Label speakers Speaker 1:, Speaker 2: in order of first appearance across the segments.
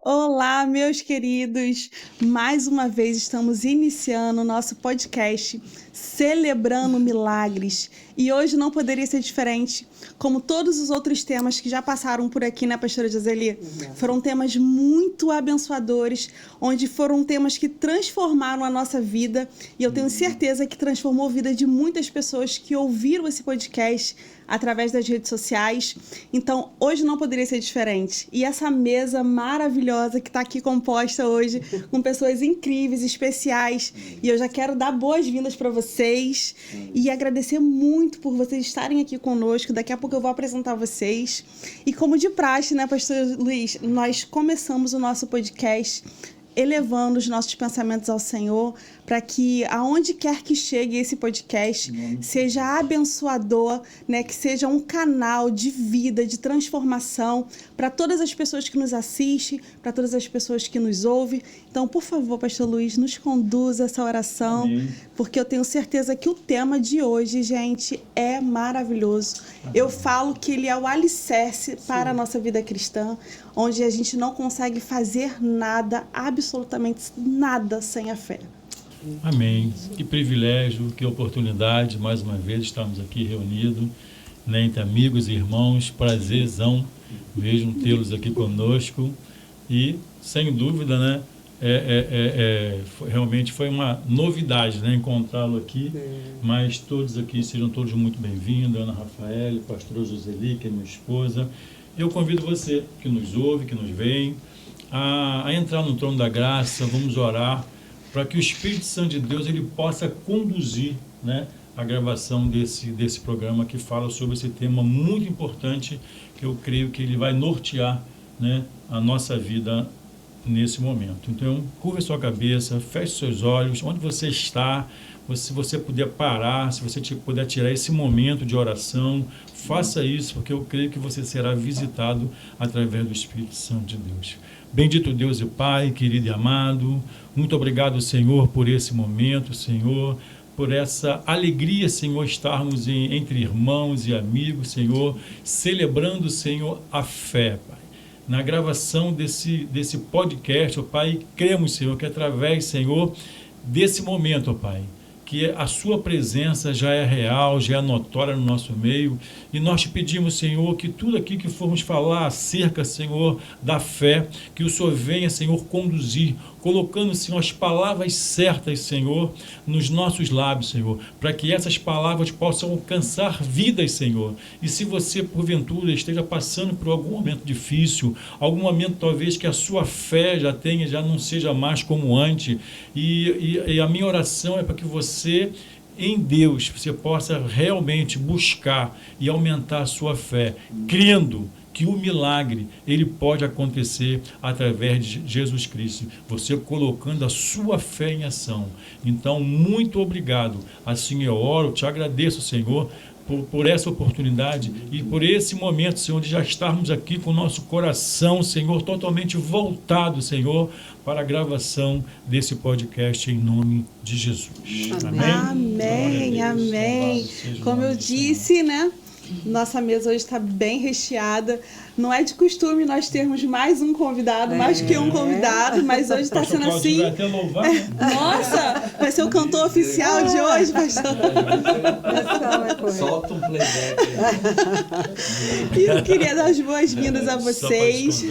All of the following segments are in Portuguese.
Speaker 1: Olá, meus queridos! Mais uma vez estamos iniciando o nosso podcast Celebrando Milagres. E hoje não poderia ser diferente, como todos os outros temas que já passaram por aqui, né, pastora Joseli? Foram temas muito abençoadores, onde foram temas que transformaram a nossa vida. E eu tenho certeza que transformou a vida de muitas pessoas que ouviram esse podcast através das redes sociais. Então, hoje não poderia ser diferente. E essa mesa maravilhosa que está aqui composta hoje, com pessoas incríveis, especiais. E eu já quero dar boas-vindas para vocês e agradecer muito por vocês estarem aqui conosco. Daqui a pouco eu vou apresentar vocês. E como de praxe, né, pastor Luiz, nós começamos o nosso podcast elevando os nossos pensamentos ao Senhor, para que aonde quer que chegue esse podcast seja abençoador, né? Que seja um canal de vida, de transformação para todas as pessoas que nos assistem, para todas as pessoas que nos ouvem. Então, por favor, pastor Luiz, nos conduza essa oração, porque eu tenho certeza que o tema de hoje, gente, é maravilhoso. Eu falo que ele é o alicerce para a nossa vida cristã, onde a gente não consegue fazer nada, absolutamente nada, sem a fé.
Speaker 2: Amém. Que privilégio, que oportunidade, mais uma vez estarmos aqui reunidos, né, entre amigos e irmãos. Prazerzão mesmo tê-los aqui conosco. E, sem dúvida, né, realmente foi uma novidade, né, encontrá-lo aqui. Mas todos aqui, sejam todos muito bem-vindos. Ana Rafael, pastora Joseli, que é minha esposa. Eu convido você que nos ouve, que nos vem, a entrar no trono da graça. Vamos orar para que o Espírito Santo de Deus ele possa conduzir, né, a gravação desse programa que fala sobre esse tema muito importante, que eu creio que ele vai nortear, né, a nossa vida nesse momento. Então, curva sua cabeça, feche seus olhos, onde você está, se você puder parar, se você puder tirar esse momento de oração, faça isso, porque eu creio que você será visitado através do Espírito Santo de Deus. Bendito Deus e Pai, querido e amado, muito obrigado, Senhor, por esse momento, Senhor, por essa alegria, Senhor, estarmos entre irmãos e amigos, Senhor, celebrando, Senhor, a fé, Pai. Na gravação desse podcast, ó Pai, cremos, Senhor, que através, Senhor, desse momento, ó Pai, que a sua presença já é real, já é notória no nosso meio, e nós te pedimos, Senhor, que tudo aqui que formos falar acerca, Senhor, da fé, que o Senhor venha, Senhor, conduzir, colocando, Senhor, as palavras certas, Senhor, nos nossos lábios, Senhor, para que essas palavras possam alcançar vidas, Senhor. E se você, porventura, esteja passando por algum momento difícil, algum momento talvez que a sua fé já não seja mais como antes, e a minha oração é para que você, em Deus, você possa realmente buscar e aumentar a sua fé, crendo que o milagre, ele pode acontecer através de Jesus Cristo, você colocando a sua fé em ação. Então, muito obrigado. Assim eu oro, te agradeço, Senhor, por essa oportunidade e por esse momento, Senhor, de já estarmos aqui com o nosso coração, Senhor, totalmente voltado, Senhor, para a gravação desse podcast em nome de Jesus.
Speaker 1: Amém, amém. Como eu disse, né? Nossa mesa hoje está bem recheada. Não é de costume nós termos mais um convidado, mais que um convidado, mas hoje está sendo assim.
Speaker 2: Vai até louvar, né?
Speaker 1: Nossa, vai ser o cantor oficial de hoje, pastor.
Speaker 3: Solta um playback.
Speaker 1: E eu queria dar as boas-vindas a vocês.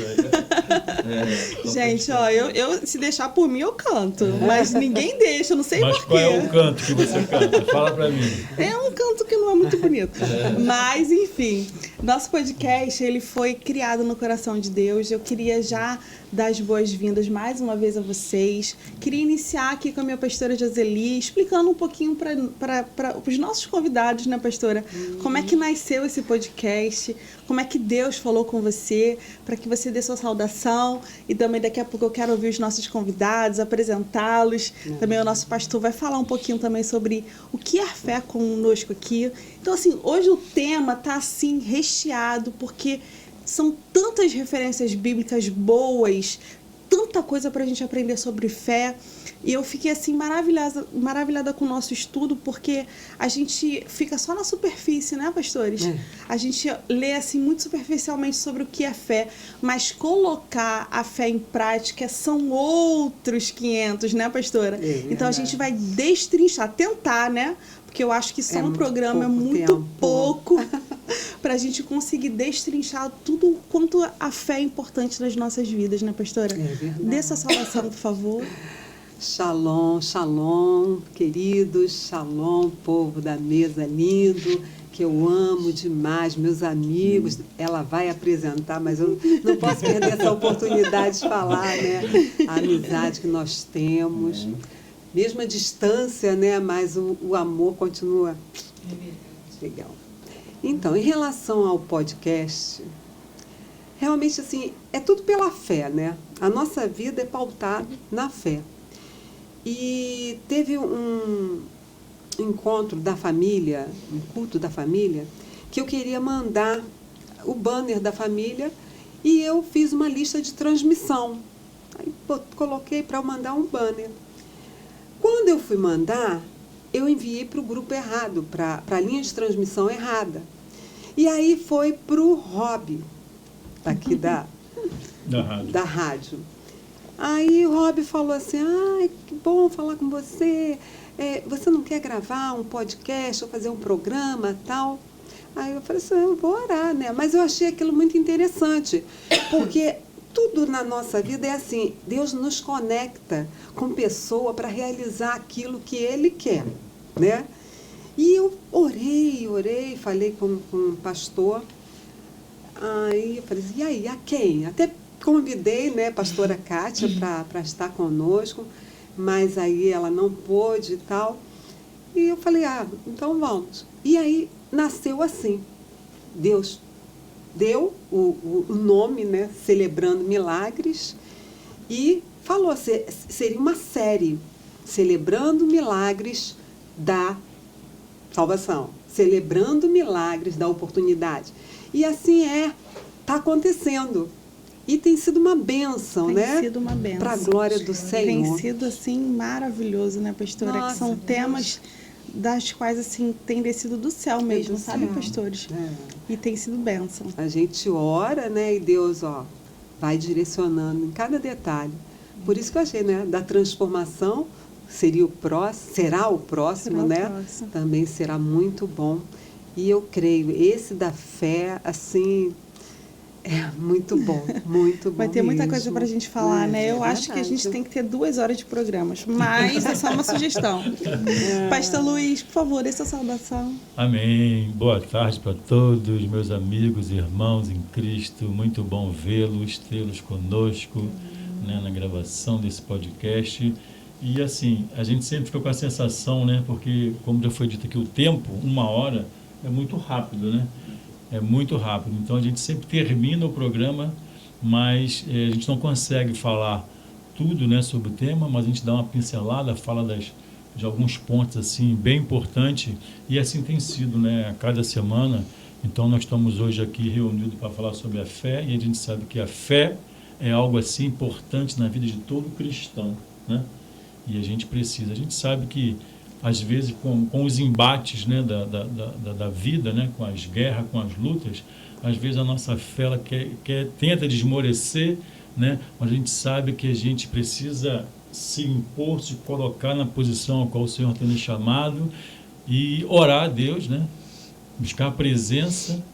Speaker 1: Gente, ó, eu se deixar por mim eu canto, mas ninguém deixa, eu não sei
Speaker 2: Mas
Speaker 1: porquê.
Speaker 2: qual é o canto que você canta? Fala pra mim.
Speaker 1: É um canto que não é muito bonito. Mas, enfim, nosso podcast, ele foi criado no coração de Deus. Eu queria já dar as boas-vindas mais uma vez a vocês. Queria iniciar aqui com a minha pastora Joseli, explicando um pouquinho para os nossos convidados, né, pastora? Como é que nasceu esse podcast, como é que Deus falou com você, para que você dê sua saudação. E também daqui a pouco eu quero ouvir os nossos convidados, apresentá-los. Também o nosso pastor vai falar um pouquinho também sobre o que é fé conosco aqui. Então, assim, hoje o tema está, assim, recheado, porque são tantas referências bíblicas boas, tanta coisa para a gente aprender sobre fé. E eu fiquei assim maravilhada com o nosso estudo, porque a gente fica só na superfície, né, pastores? A gente lê assim muito superficialmente sobre o que é fé, mas colocar a fé em prática são outros 500, né, pastora? Então a gente vai destrinchar, tentar, né? Porque eu acho que só um programa é muito pouco para a gente conseguir destrinchar tudo quanto a fé é importante nas nossas vidas, né, pastora?
Speaker 3: É verdade.
Speaker 1: Dê essa saudação, por favor.
Speaker 3: Shalom, shalom, queridos, shalom, povo da mesa lindo, que eu amo demais, meus amigos. Ela vai apresentar, mas eu não posso perder essa oportunidade de falar, né? A amizade que nós temos, mesmo a distância, né? Mas o amor continua. Legal. Então, em relação ao podcast, realmente, assim, é tudo pela fé, né? A nossa vida é pautada na fé. E teve um encontro da família, um culto da família, que eu queria mandar o banner da família e eu fiz uma lista de transmissão. Aí coloquei para mandar um banner. Quando eu fui mandar, eu enviei para o grupo errado, para a linha de transmissão errada. E aí foi para o Rob, daqui da rádio. Aí o Rob falou assim, que bom falar com você, você não quer gravar um podcast ou fazer um programa tal? Aí eu falei assim, eu vou orar, né? Mas eu achei aquilo muito interessante, porque tudo na nossa vida é assim, Deus nos conecta com pessoa para realizar aquilo que Ele quer, né? E eu orei, falei com o pastor, aí eu falei assim, e aí, a quem? Até convidei, né, a pastora Kátia para estar conosco, mas aí ela não pôde e tal. E eu falei, então vamos. E aí nasceu assim. Deus deu o nome, né, Celebrando Milagres, e falou, seria uma série, Celebrando Milagres da Salvação, Celebrando Milagres da Oportunidade. E assim está acontecendo. E tem sido uma bênção, né?
Speaker 1: Tem sido uma bênção.
Speaker 3: Para a glória do Senhor.
Speaker 1: Tem sido, assim, maravilhoso, né, pastora?
Speaker 3: Nossa,
Speaker 1: que são temas das quais, assim, tem descido do céu mesmo, sabe, pastores? E tem sido bênção.
Speaker 3: A gente ora, né, e Deus, vai direcionando em cada detalhe. Por isso que eu achei, né, da transformação, será o próximo, né?
Speaker 1: Próximo.
Speaker 3: Também será muito bom. E eu creio, esse da fé, assim... É muito bom, muito bom.
Speaker 1: Vai ter muita
Speaker 3: mesmo.
Speaker 1: coisa para a gente falar, né? Eu acho que a gente tem que ter 2 horas de programas, mas é só uma sugestão. Pastor Luiz, por favor, dê sua saudação.
Speaker 2: Amém. Boa tarde para todos, meus amigos e irmãos em Cristo. Muito bom vê-los, tê-los conosco, né, na gravação desse podcast. E assim, a gente sempre fica com a sensação, né? Porque, como já foi dito aqui, o tempo, 1 hora, é muito rápido, né? É muito rápido. Então a gente sempre termina o programa, mas a gente não consegue falar tudo, né, sobre o tema, mas a gente dá uma pincelada, fala de alguns pontos assim bem importantes, e assim tem sido, né, a cada semana. Então nós estamos hoje aqui reunidos para falar sobre a fé, e a gente sabe que a fé é algo assim importante na vida de todo cristão, né? E a gente sabe que às vezes com os embates, né, da vida, né, com as guerras, com as lutas, às vezes a nossa fé ela tenta desmorecer, né, mas a gente sabe que a gente precisa se impor, se colocar na posição a qual o Senhor tem nos chamado e orar a Deus, né, buscar a presença,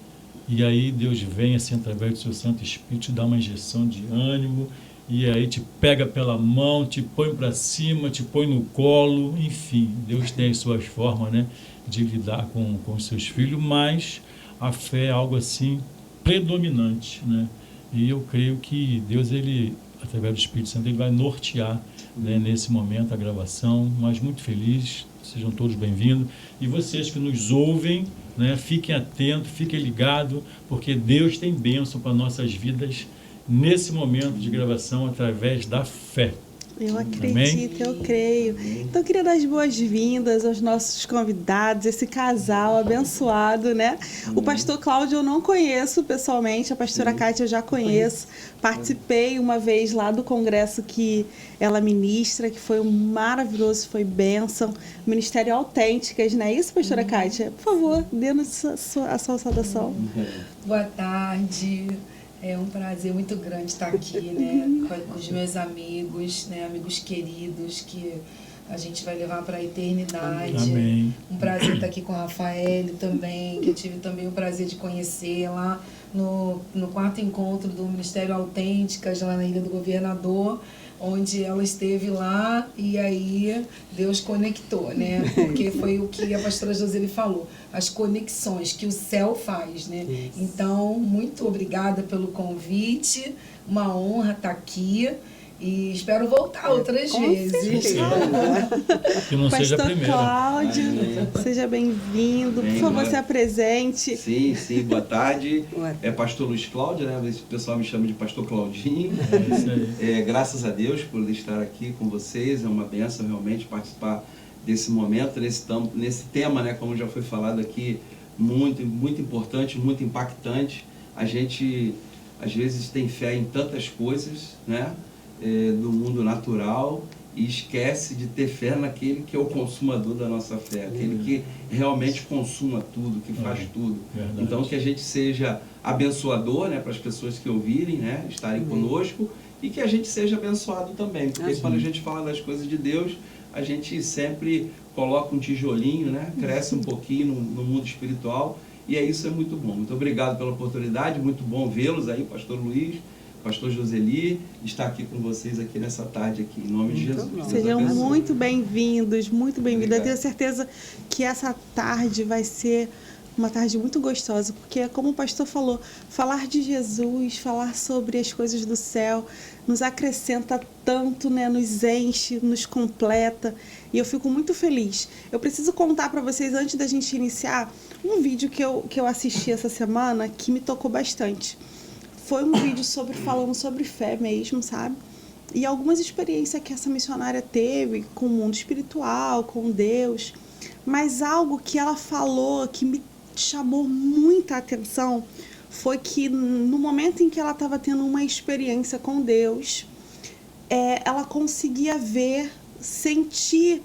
Speaker 2: e aí Deus vem assim através do seu Santo Espírito te dá uma injeção de ânimo, e aí te pega pela mão, te põe para cima, te põe no colo, enfim, Deus tem as suas formas, né, de lidar com os seus filhos, mas a fé é algo assim predominante, né, e eu creio que Deus, ele, através do Espírito Santo, ele vai nortear, né, nesse momento a gravação, mas muito feliz, sejam todos bem-vindos, e vocês que nos ouvem, né, fiquem atentos, fiquem ligados, porque Deus tem bênção para nossas vidas, nesse momento de gravação, através da fé.
Speaker 1: Eu acredito, eu creio. Então, eu queria dar as boas-vindas aos nossos convidados, esse casal abençoado, né? O pastor Cláudio eu não conheço pessoalmente, a pastora Kátia eu já conheço. Participei uma vez lá do congresso que ela ministra, que foi maravilhoso, foi bênção. Ministério Autênticas, não é isso, pastora Kátia? Por favor, dê-nos a sua saudação.
Speaker 4: Boa tarde. É um prazer muito grande estar aqui, né, com os meus amigos, né, amigos queridos que a gente vai levar para a eternidade.
Speaker 2: Amém.
Speaker 4: Um prazer estar aqui com a Rafael também, que eu tive também o prazer de conhecer lá no 4º encontro do Ministério Autênticas, lá na Ilha do Governador, onde ela esteve lá e aí Deus conectou, né? Porque foi o que a pastora Joseli falou, as conexões que o céu faz, né?
Speaker 3: Isso.
Speaker 4: Então, muito obrigada pelo convite, uma honra estar aqui e espero voltar outras vezes.
Speaker 2: Que não seja a
Speaker 1: Pastor
Speaker 2: primeira.
Speaker 1: Cláudio, seja bem-vindo. Por favor, se apresente.
Speaker 5: Sim, boa tarde.
Speaker 3: Boa tarde.
Speaker 5: É pastor Luiz Cláudio, né? O pessoal me chama de pastor Claudinho.
Speaker 2: É isso aí.
Speaker 5: Graças a Deus por estar aqui com vocês. É uma bênção realmente participar desse momento, nesse tema, né? Como já foi falado aqui, muito importante, muito impactante. A gente, às vezes, tem fé em tantas coisas, né? Do mundo natural e esquece de ter fé naquele que é o consumador da nossa fé, aquele que realmente consuma tudo, que faz tudo.
Speaker 2: Verdade.
Speaker 5: Então que a gente seja abençoador, né, para as pessoas que ouvirem, né, estarem conosco, e que a gente seja abençoado também, porque quando a gente fala das coisas de Deus, a gente sempre coloca um tijolinho, né, cresce um pouquinho no mundo espiritual, e isso é muito bom. Muito obrigado pela oportunidade, muito bom vê-los aí, pastor Luiz, pastor Joseli, está aqui com vocês aqui nessa tarde aqui, em nome de Jesus. Deus
Speaker 1: Sejam
Speaker 5: abençoe.
Speaker 1: muito bem-vindos, muito bem-vindos. Eu
Speaker 5: Obrigado.
Speaker 1: tenho certeza que essa tarde vai ser uma tarde muito gostosa, porque, como o pastor falou, falar de Jesus, falar sobre as coisas do céu, nos acrescenta tanto, né? Nos enche, nos completa, e eu fico muito feliz. Eu preciso contar para vocês, antes da gente iniciar, um vídeo que eu assisti essa semana que me tocou bastante. Foi um vídeo falando sobre fé mesmo, sabe? E algumas experiências que essa missionária teve com o mundo espiritual, com Deus. Mas algo que ela falou que me chamou muita atenção foi que no momento em que ela estava tendo uma experiência com Deus, ela conseguia ver, sentir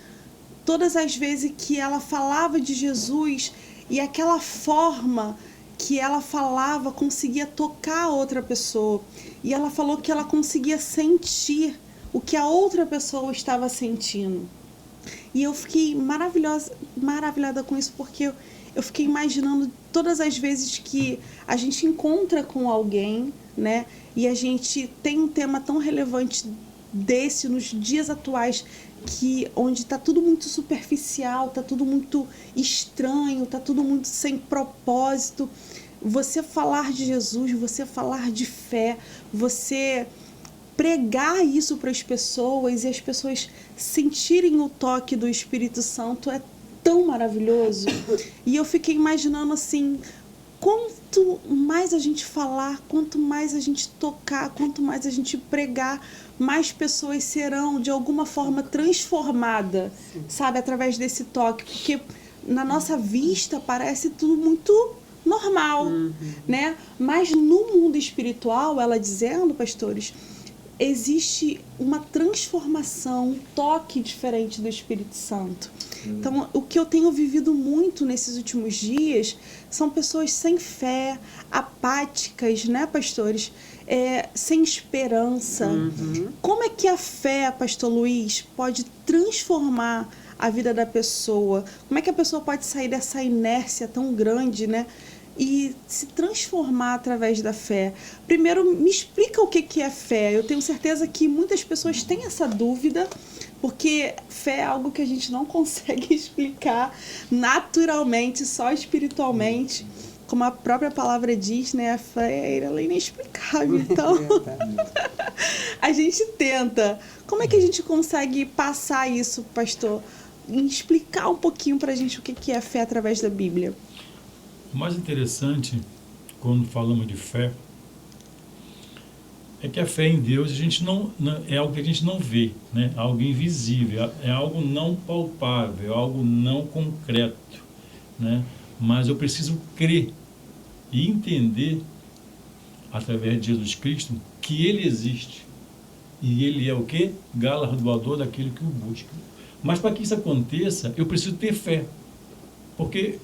Speaker 1: todas as vezes que ela falava de Jesus e aquela forma que ela falava conseguia tocar a outra pessoa. E ela falou que ela conseguia sentir o que a outra pessoa estava sentindo. E eu fiquei maravilhada com isso, porque eu fiquei imaginando todas as vezes que a gente encontra com alguém, né? E a gente tem um tema tão relevante desse nos dias atuais, onde está tudo muito superficial, está tudo muito estranho, está tudo muito sem propósito. Você falar de Jesus, você falar de fé, você pregar isso para as pessoas e as pessoas sentirem o toque do Espírito Santo é tão maravilhoso. E eu fiquei imaginando assim, quanto mais a gente falar, quanto mais a gente tocar, quanto mais a gente pregar, mais pessoas serão de alguma forma transformadas, sabe, através desse toque, porque na nossa vista parece tudo muito normal, né? Mas no mundo espiritual, ela dizendo, pastores, existe uma transformação, um toque diferente do Espírito Santo. Então, o que eu tenho vivido muito nesses últimos dias são pessoas sem fé, apáticas, né, pastores? Sem esperança. Como é que a fé, pastor Luiz, pode transformar a vida da pessoa? Como é que a pessoa pode sair dessa inércia tão grande, né? E se transformar através da fé? Primeiro, me explica o que é fé. Eu tenho certeza que muitas pessoas têm essa dúvida, porque fé é algo que a gente não consegue explicar naturalmente, só espiritualmente. Como a própria palavra diz, né? A fé ela é inexplicável. Então, a gente tenta. Como é que a gente consegue passar isso, pastor? E explicar um pouquinho pra gente o que é fé através da Bíblia.
Speaker 2: O mais interessante, quando falamos de fé, é que a fé em Deus é algo que a gente não vê, né? Algo invisível, é algo não palpável, é algo não concreto, né? Mas eu preciso crer e entender, através de Jesus Cristo, que Ele existe. E Ele é o quê? Galardoador daquele que o busca. Mas para que isso aconteça, eu preciso ter fé. Porque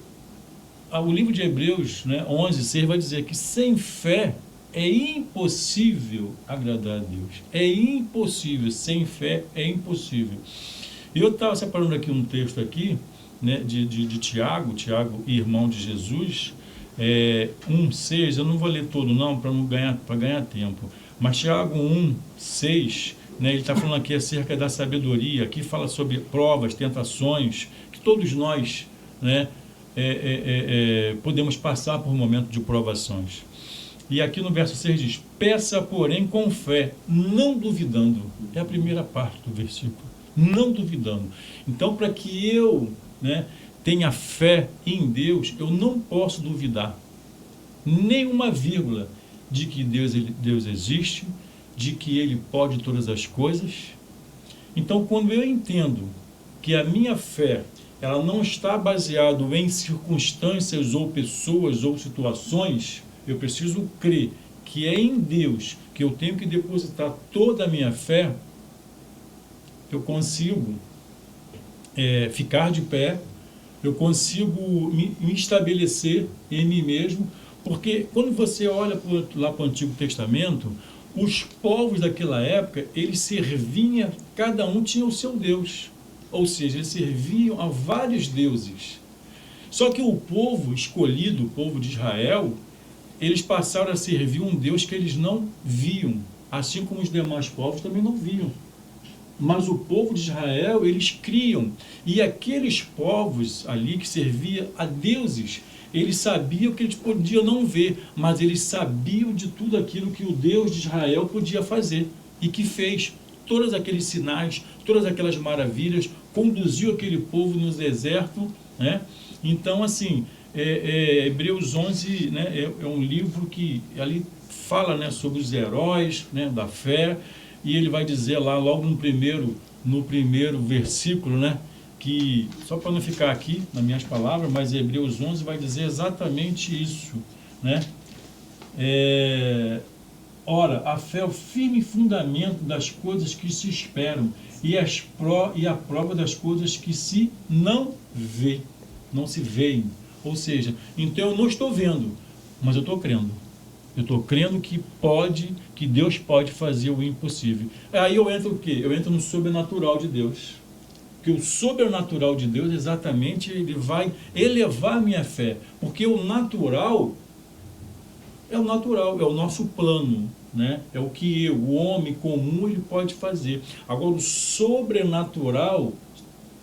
Speaker 2: o livro de Hebreus, né, 11:6 vai dizer que sem fé é impossível agradar a Deus. É impossível, sem fé é impossível. E eu estava separando aqui um texto aqui, né, de Tiago, irmão de Jesus, 1:6, eu não vou ler todo não, para ganhar tempo, mas Tiago 1:6, né, ele está falando aqui acerca da sabedoria, aqui fala sobre provas, tentações, que todos nós, né, podemos passar por um momento de provações. E aqui no verso 6 diz: peça, porém, com fé, não duvidando. É a primeira parte do versículo. Não duvidando. Então, para que eu, né, tenha fé em Deus, eu não posso duvidar nem uma vírgula de que Deus existe, de que Ele pode todas as coisas. Então, quando eu entendo que a minha fé, ela não está baseada em circunstâncias ou pessoas ou situações, eu preciso crer que é em Deus que eu tenho que depositar toda a minha fé, eu consigo ficar de pé, eu consigo me estabelecer em mim mesmo, porque quando você olha lá para o Antigo Testamento, os povos daquela época, eles serviam, cada um tinha o seu Deus, ou seja, eles serviam a vários deuses. Só que o povo escolhido, o povo de Israel, eles passaram a servir um Deus que eles não viam, assim como os demais povos também não viam. Mas o povo de Israel, eles criam. E aqueles povos ali que serviam a deuses, eles sabiam que eles podiam não ver, mas eles sabiam de tudo aquilo que o Deus de Israel podia fazer. E que fez todos aqueles sinais, todas aquelas maravilhas, conduziu aquele povo no deserto, né? Então, assim, Hebreus 11, né, é um livro que ali fala, né, sobre os heróis, né, da fé, e ele vai dizer lá, logo no primeiro versículo, né, que, só para não ficar aqui nas minhas palavras, mas Hebreus 11 vai dizer exatamente isso, né? Ora, a fé é o firme fundamento das coisas que se esperam e a prova das coisas que se não se veem. Ou seja, então eu não estou vendo, mas eu estou crendo. Eu estou crendo que Deus pode fazer o impossível. Aí eu entro o quê? Eu entro no sobrenatural de Deus. Porque o sobrenatural de Deus, exatamente, ele vai elevar minha fé. Porque o natural é o nosso plano, né? É o que o homem comum, ele pode fazer. Agora, o sobrenatural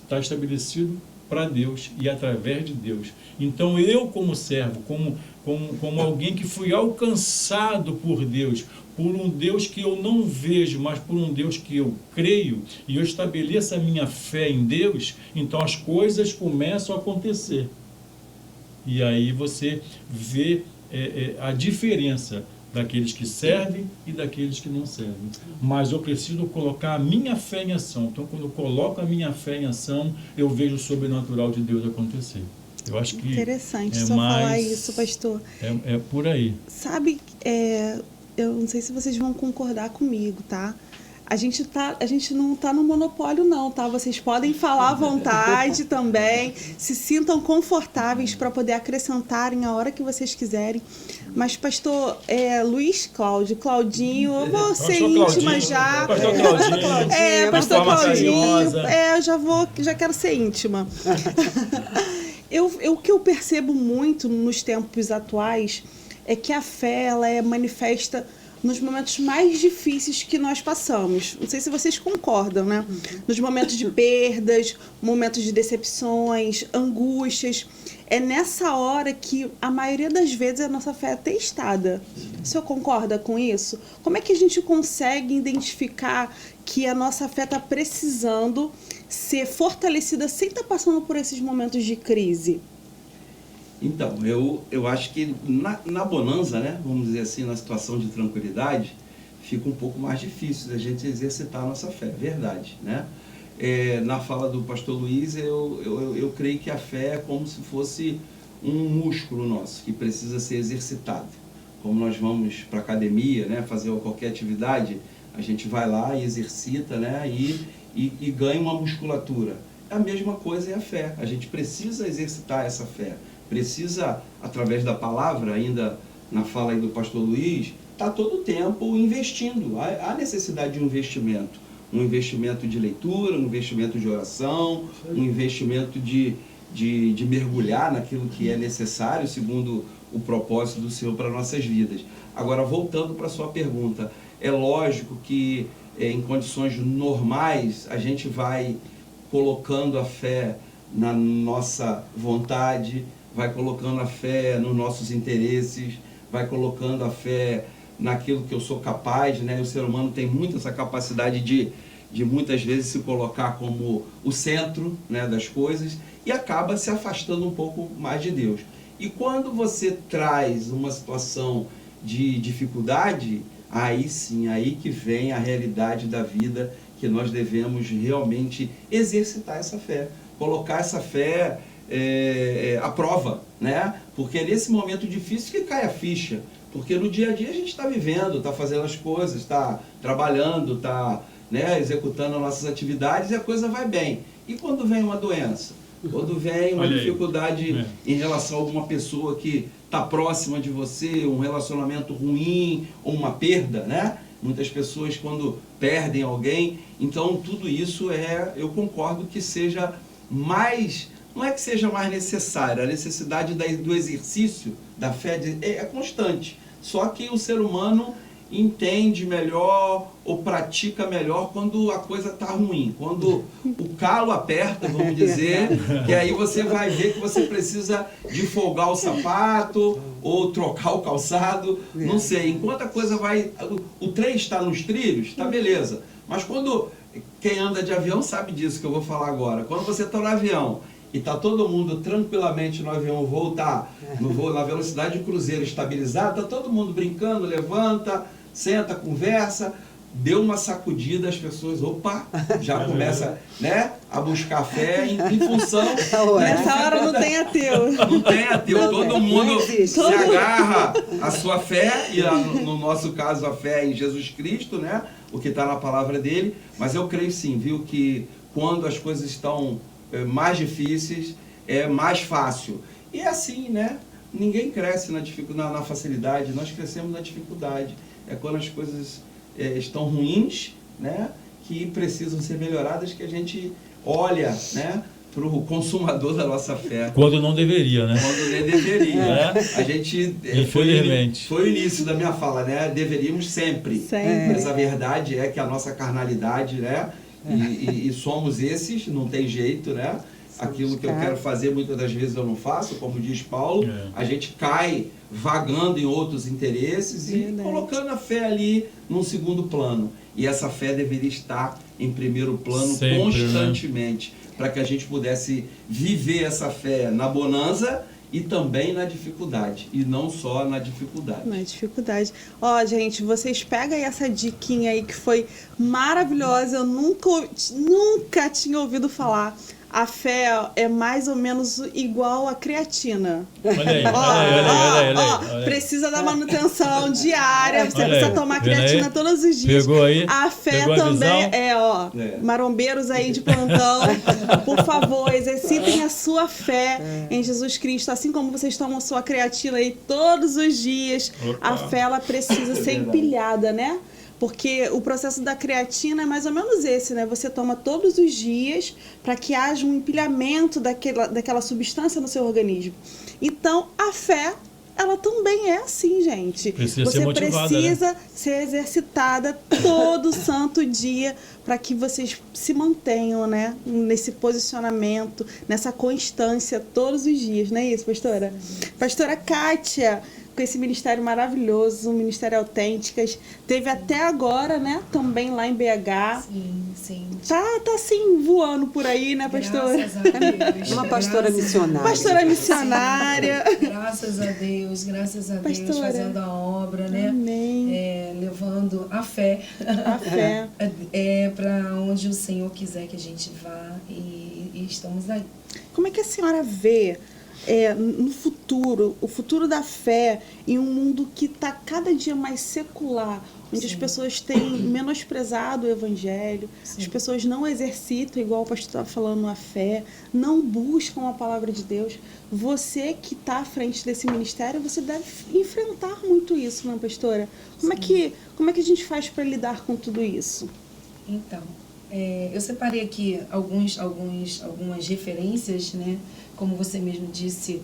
Speaker 2: está estabelecido para Deus e através de Deus. Então, eu como servo, como alguém que fui alcançado por Deus, por um Deus que eu não vejo, mas por um Deus que eu creio, e eu estabeleço a minha fé em Deus, então as coisas começam a acontecer. E aí você vê a diferença daqueles que servem e daqueles que não servem. Mas eu preciso colocar a minha fé em ação. Então, quando eu coloco a minha fé em ação, eu vejo o sobrenatural de Deus acontecer. Eu acho que
Speaker 1: interessante só falar isso, pastor.
Speaker 2: É por aí.
Speaker 1: Sabe, eu não sei se vocês vão concordar comigo, tá? A gente não tá no monopólio não, tá? Vocês podem falar à vontade também, se sintam confortáveis para poder acrescentarem a hora que vocês quiserem. Mas, pastor Luiz Cláudio, Claudinho, eu vou ser íntima já.
Speaker 2: Pastor Claudinho.
Speaker 1: Pastor Claudinho. Eu já quero ser íntima. O que eu percebo muito nos tempos atuais é que a fé, ela é manifesta nos momentos mais difíceis que nós passamos. Não sei se vocês concordam, né? Nos momentos de perdas, momentos de decepções, angústias. É nessa hora que, a maioria das vezes, a nossa fé é testada. O senhor concorda com isso? Como é que a gente consegue identificar que a nossa fé está precisando ser fortalecida sem estar passando por esses momentos de crise?
Speaker 5: Então, eu acho que na bonança, né, vamos dizer assim, na situação de tranquilidade, fica um pouco mais difícil da gente exercitar a nossa fé, verdade, né? Na fala do pastor Luiz, eu creio que a fé é como se fosse um músculo nosso, que precisa ser exercitado. Como nós vamos para a academia, né, fazer qualquer atividade, a gente vai lá e exercita, né, e ganha uma musculatura. A mesma coisa é a fé. A gente precisa exercitar essa fé. Precisa, através da palavra, ainda na fala aí do pastor Luiz, está todo o tempo investindo. Há necessidade de um investimento de leitura, um investimento de oração, um investimento de mergulhar naquilo que é necessário, segundo o propósito do Senhor para nossas vidas. Agora, voltando para a sua pergunta, é lógico que em condições normais a gente vai colocando a fé na nossa vontade, vai colocando a fé nos nossos interesses, vai colocando a fé naquilo que eu sou capaz, né? O ser humano tem muito essa capacidade de muitas vezes se colocar como o centro, né, das coisas, e acaba se afastando um pouco mais de Deus. E quando você traz uma situação de dificuldade, aí sim, aí que vem a realidade da vida, que nós devemos realmente exercitar essa fé, colocar essa fé à prova, né? Porque é nesse momento difícil que cai a ficha, porque no dia a dia a gente está vivendo, está fazendo as coisas, está trabalhando, está, né, executando as nossas atividades, e a coisa vai bem. E quando vem uma doença? Quando vem uma dificuldade em relação a alguma pessoa que está próxima de você, um relacionamento ruim, ou uma perda, né? Muitas pessoas quando perdem alguém, então tudo isso eu concordo que seja mais, não é que seja mais necessário, a necessidade do exercício da fé é constante, só que o ser humano entende melhor ou pratica melhor quando a coisa está ruim, quando o calo aperta, vamos dizer, que aí você vai ver que você precisa de folgar o sapato ou trocar o calçado, não sei, enquanto a coisa vai, o trem está nos trilhos, está beleza, mas quando, quem anda de avião sabe disso que eu vou falar agora, quando você está no avião e está todo mundo tranquilamente no avião, o voo está na velocidade de cruzeiro estabilizado, está todo mundo brincando, levanta, senta, conversa, deu uma sacudida, as pessoas, opa, já começa, né, a buscar fé em função...
Speaker 1: Nessa hora não tem ateu.
Speaker 5: Não tem ateu, todo mundo se agarra à sua fé, e no nosso caso a fé em Jesus Cristo, né, o que está na palavra dele, mas eu creio sim, viu, que quando as coisas estão mais difíceis, é mais fácil. E é assim, né, ninguém cresce na facilidade, nós crescemos na dificuldade. É quando as coisas estão ruins, né, que precisam ser melhoradas, que a gente olha, né, para o consumador da nossa fé.
Speaker 2: Quando não deveria, né?
Speaker 5: Quando nem deveria. A gente,
Speaker 2: infelizmente.
Speaker 5: Foi o início da minha fala, né? Deveríamos sempre. Mas a verdade é que a nossa carnalidade, né? E somos esses, não tem jeito, né? Aquilo que eu quero fazer, muitas das vezes eu não faço, como diz Paulo, a gente cai vagando em outros interesses e colocando a fé ali num segundo plano. E essa fé deveria estar em primeiro plano sempre, constantemente, né? Para que a gente pudesse viver essa fé na bonança e também na dificuldade, e não só na dificuldade.
Speaker 1: Na dificuldade. Ó, gente, vocês pegam aí essa diquinha aí que foi maravilhosa, eu nunca tinha ouvido falar. A fé é mais ou menos igual a creatina.
Speaker 2: Olha aí.
Speaker 1: Precisa da manutenção diária, você precisa tomar creatina todos os dias.
Speaker 2: Pegou aí?
Speaker 1: A fé também marombeiros aí de plantão, por favor, exercitem a sua fé em Jesus Cristo, assim como vocês tomam a sua creatina aí todos os dias. A fé, ela precisa ser empilhada, né? Porque o processo da creatina é mais ou menos esse, né? Você toma todos os dias para que haja um empilhamento daquela substância no seu organismo. Então, a fé, ela também é assim, gente. Você precisa ser exercitada todo santo dia para que vocês se mantenham, né? Nesse posicionamento, nessa constância todos os dias, não é isso, pastora? Pastora Kátia, com esse ministério maravilhoso, o Ministério Autênticas. Teve até agora, né? Também lá em BH.
Speaker 4: Sim.
Speaker 1: Tá assim, voando por aí, né, pastora?
Speaker 4: Graças a Deus.
Speaker 3: Uma pastora missionária.
Speaker 1: Pastora missionária.
Speaker 4: Graças a Deus,
Speaker 1: Pastora.
Speaker 4: fazendo a obra, né?
Speaker 1: Amém.
Speaker 4: Levando a fé.
Speaker 1: A fé.
Speaker 4: Para onde o Senhor quiser que a gente vá e estamos aí.
Speaker 1: Como é que a senhora vê no futuro, o futuro da fé em um mundo que está cada dia mais secular, onde as pessoas têm menosprezado o evangelho, as pessoas não exercitam, igual o pastor estava falando, a fé, não buscam a palavra de Deus. Você que está à frente desse ministério, você deve enfrentar muito isso, não, pastora? Como é que a gente faz para lidar com tudo isso?
Speaker 4: Então, eu separei aqui algumas referências, né? Como você mesmo disse,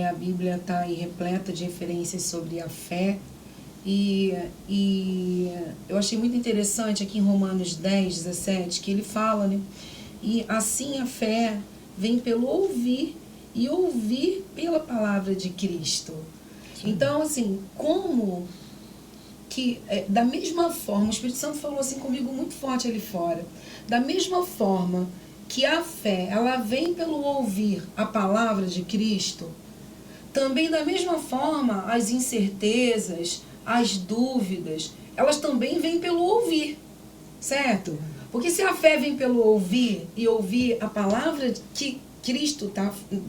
Speaker 4: a Bíblia está aí repleta de referências sobre a fé. E eu achei muito interessante aqui em Romanos 10, 17, que ele fala, né? E assim a fé vem pelo ouvir e ouvir pela palavra de Cristo. Sim. Então, assim, como que, da mesma forma, o Espírito Santo falou assim comigo muito forte ali fora, da mesma forma que a fé, ela vem pelo ouvir a palavra de Cristo, também da mesma forma as incertezas, as dúvidas, elas também vêm pelo ouvir, certo? Porque se a fé vem pelo ouvir e ouvir a palavra que Cristo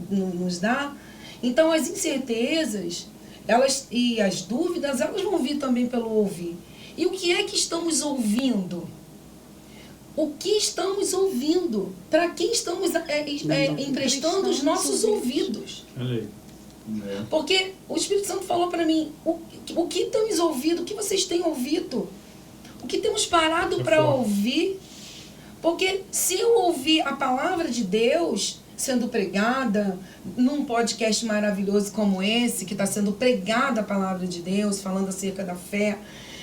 Speaker 4: nos dá, então as incertezas e as dúvidas, elas vão vir também pelo ouvir. E o que é que estamos ouvindo? O que estamos ouvindo? Para quem estamos emprestando os nossos ouvidos? Porque o Espírito Santo falou para mim, o que temos ouvido, o que vocês têm ouvido? O que temos parado para ouvir? Porque se eu ouvir a palavra de Deus sendo pregada num podcast maravilhoso como esse, que está sendo pregada a palavra de Deus, falando acerca da fé,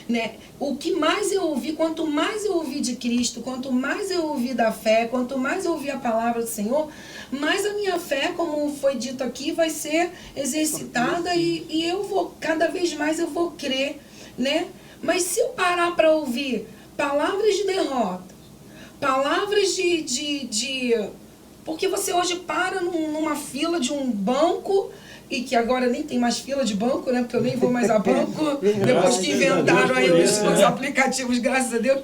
Speaker 4: né? O que mais eu ouvi, quanto mais eu ouvi de Cristo, quanto mais eu ouvi da fé, quanto mais eu ouvi a palavra do Senhor, mais a minha fé, como foi dito aqui, vai ser exercitada e eu vou, cada vez mais eu vou crer, né? Mas se eu parar para ouvir palavras de derrota, palavras porque você hoje para numa fila de um banco, e que agora nem tem mais fila de banco, né? Porque eu nem vou mais a banco, depois que inventaram aí os aplicativos, graças a Deus.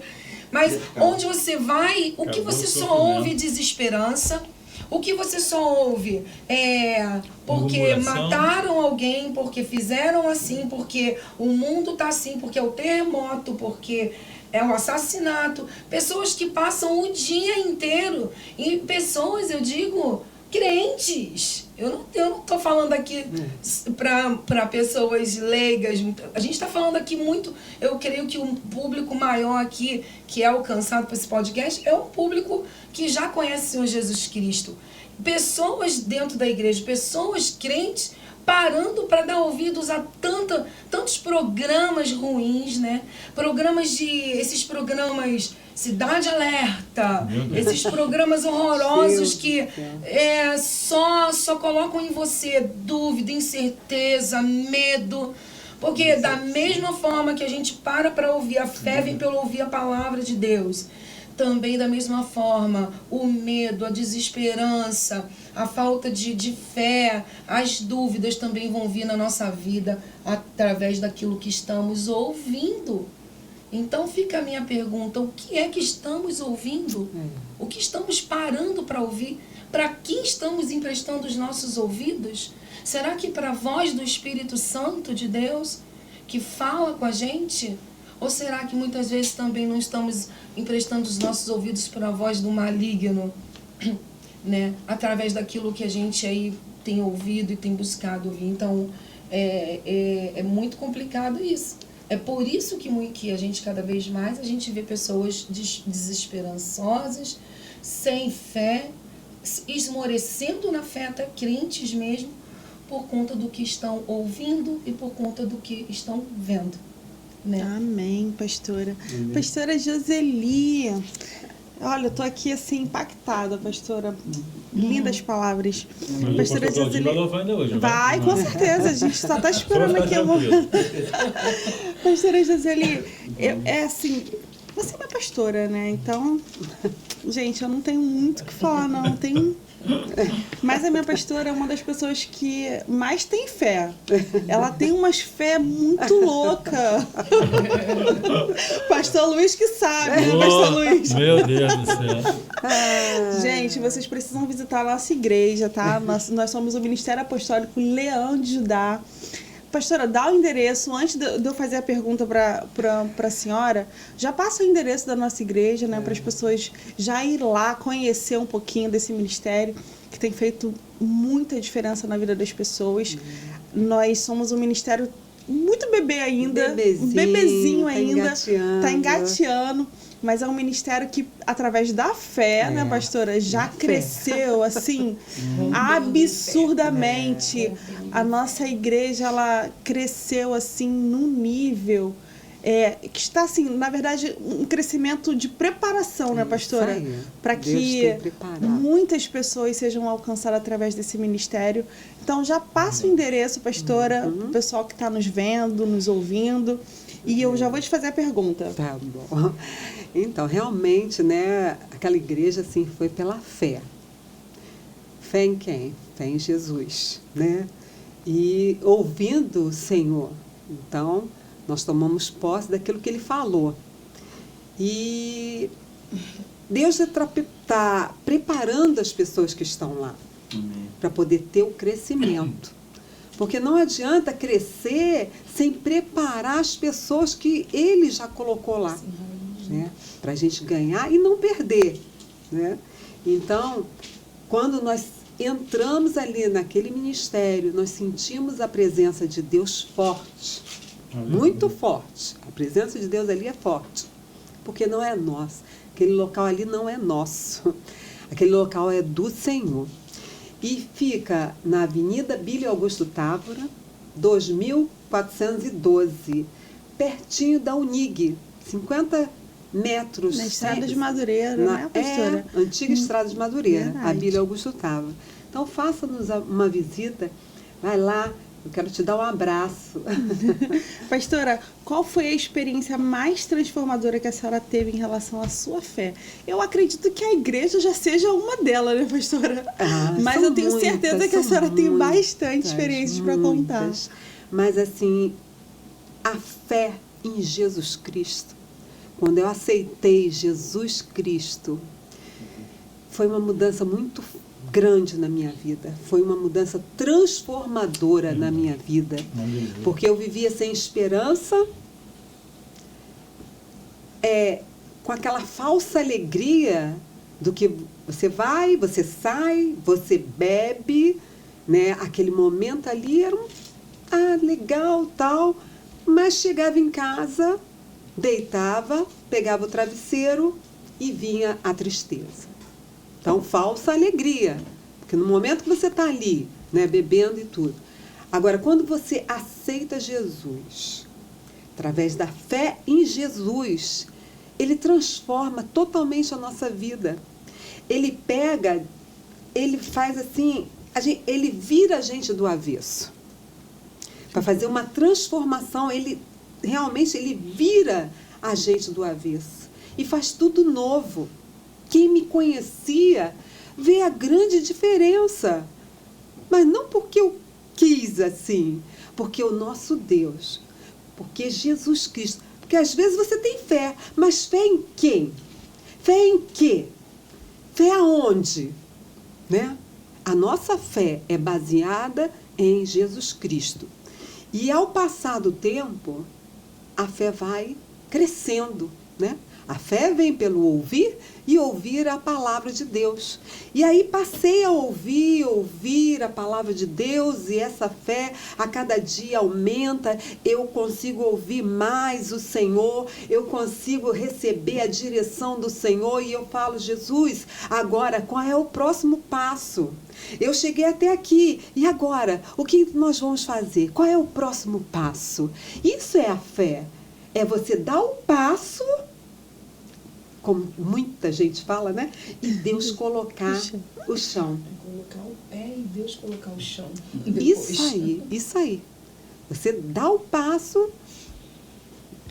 Speaker 4: Mas onde você vai, o que você só ouve desesperança, o que você só ouve porque mataram alguém, porque fizeram assim, porque o mundo está assim, porque é o terremoto, porque é o assassinato. Pessoas que passam o dia inteiro, e pessoas, eu digo, crentes. Eu não estou falando aqui para pessoas leigas. A gente está falando aqui muito. Eu creio que um público maior aqui, que é alcançado por esse podcast, é um público que já conhece o Senhor Jesus Cristo. Pessoas dentro da igreja, pessoas crentes, parando para dar ouvidos a tantos programas ruins, né? Esses programas Cidade Alerta, esses programas horrorosos que só colocam em você dúvida, incerteza, medo. Porque da mesma forma que a gente para ouvir, a fé vem pelo ouvir a palavra de Deus. Também da mesma forma, o medo, a desesperança, a falta de fé, as dúvidas também vão vir na nossa vida através daquilo que estamos ouvindo. Então fica a minha pergunta, o que é que estamos ouvindo? O que estamos parando para ouvir? Para quem estamos emprestando os nossos ouvidos? Será que para a voz do Espírito Santo de Deus que fala com a gente? Ou será que muitas vezes também não estamos emprestando os nossos ouvidos para a voz do maligno, né? Através daquilo que a gente aí tem ouvido e tem buscado ouvir. Então, é muito complicado isso. É por isso que a gente, cada vez mais, a gente vê pessoas desesperançosas, sem fé, esmorecendo na fé, até crentes mesmo, por conta do que estão ouvindo e por conta do que estão vendo. Né?
Speaker 1: Amém, pastora. Amém. Pastora Joseli, Olha, eu tô aqui assim impactada, pastora. Lindas palavras.
Speaker 2: Mas o
Speaker 1: Pastora
Speaker 2: pastor Claudinho vai
Speaker 1: Gisele.
Speaker 2: louvar ainda hoje,
Speaker 1: Vai, com certeza. A gente só tá esperando
Speaker 2: Só
Speaker 1: aqui,
Speaker 2: ficar
Speaker 1: amor.
Speaker 2: tranquilo.
Speaker 1: Pastora Gisele, é assim, você é minha pastora, né? Então, gente, eu não tenho muito o que falar, não. Mas a minha pastora é uma das pessoas que mais tem fé. Ela tem umas fé muito louca. Pastor Luiz que sabe, né, Pastor Luiz?
Speaker 2: Meu Deus do céu.
Speaker 1: Gente, vocês precisam visitar a nossa igreja, tá? Nós somos o Ministério Apostólico Leão de Judá. Pastora, dá o endereço. Antes de eu fazer a pergunta para a senhora, já passa o endereço da nossa igreja, né? Para as pessoas já ir lá conhecer um pouquinho desse ministério que tem feito muita diferença na vida das pessoas. Nós somos um ministério muito bebê ainda, bebezinho ainda, tá engateando. Mas é um ministério que, através da fé, né, pastora, já cresceu, assim, absurdamente. A nossa igreja, ela cresceu, assim, num nível que está, assim, na verdade, um crescimento de preparação, né, pastora? Para que muitas pessoas sejam alcançadas através desse ministério. Então, já passa o endereço, pastora, para o pessoal que está nos vendo, nos ouvindo. E eu já vou te fazer a pergunta.
Speaker 3: Tá bom. Então, realmente, né, aquela igreja, assim, foi pela fé. Fé em quem? Fé em Jesus, né? E ouvindo o Senhor. Então, nós tomamos posse daquilo que Ele falou. E Deus está preparando as pessoas que estão lá para poder ter o crescimento. Porque não adianta crescer sem preparar as pessoas que Ele já colocou lá, né? Para a gente ganhar e não perder, né? Então, quando nós entramos ali naquele ministério, nós sentimos a presença de Deus forte, muito forte. A presença de Deus ali é forte, porque não é nosso. Aquele local ali não é nosso. Aquele local é do Senhor. E fica na Avenida Bílio Augusto Távora, 2412, pertinho da Unig, 50 metros.
Speaker 1: Na Estrada de Madureira, né, pastora?
Speaker 3: Antiga Estrada de Madureira,
Speaker 1: Verdade.
Speaker 3: a Bílio Augusto Távora. Então, faça-nos uma visita, vai lá, eu quero te dar um abraço.
Speaker 1: Pastora, qual foi a experiência mais transformadora que a senhora teve em relação à sua fé? Eu acredito que a igreja já seja uma delas, né, pastora? Mas eu tenho certeza que a senhora tem bastante experiências para contar.
Speaker 3: Mas, assim, a fé em Jesus Cristo, quando eu aceitei Jesus Cristo, foi uma mudança muito grande na minha vida. Foi uma mudança transformadora na minha vida. Porque eu vivia sem esperança, com aquela falsa alegria do que você vai, você sai, você bebe, né? Aquele momento ali era legal, tal, mas chegava em casa, deitava, pegava o travesseiro e vinha a tristeza. Então, falsa alegria, porque no momento que você está ali, né, bebendo e tudo. Agora, quando você aceita Jesus, através da fé em Jesus, Ele transforma totalmente a nossa vida. Ele pega, Ele faz assim, Ele vira a gente do avesso. Para fazer uma transformação, Ele vira a gente do avesso e faz tudo novo. Quem me conhecia vê a grande diferença. Mas não porque eu quis assim, porque o nosso Deus, porque Jesus Cristo. Porque às vezes você tem fé, mas fé em quem? Fé em quê? Fé aonde? Né? A nossa fé é baseada em Jesus Cristo. E ao passar do tempo, a fé vai crescendo, né? A fé vem pelo ouvir e ouvir a palavra de Deus. E aí passei a ouvir a palavra de Deus, e essa fé a cada dia aumenta. Eu consigo ouvir mais o Senhor, eu consigo receber a direção do Senhor, e eu falo: Jesus, agora qual é o próximo passo? Eu cheguei até aqui, e agora? O que nós vamos fazer? Qual é o próximo passo? Isso é a fé. É você dar um passo como muita gente fala, né? E Deus colocar o chão.
Speaker 4: Colocar o pé e Deus colocar o chão.
Speaker 3: Isso aí. Você dá o passo,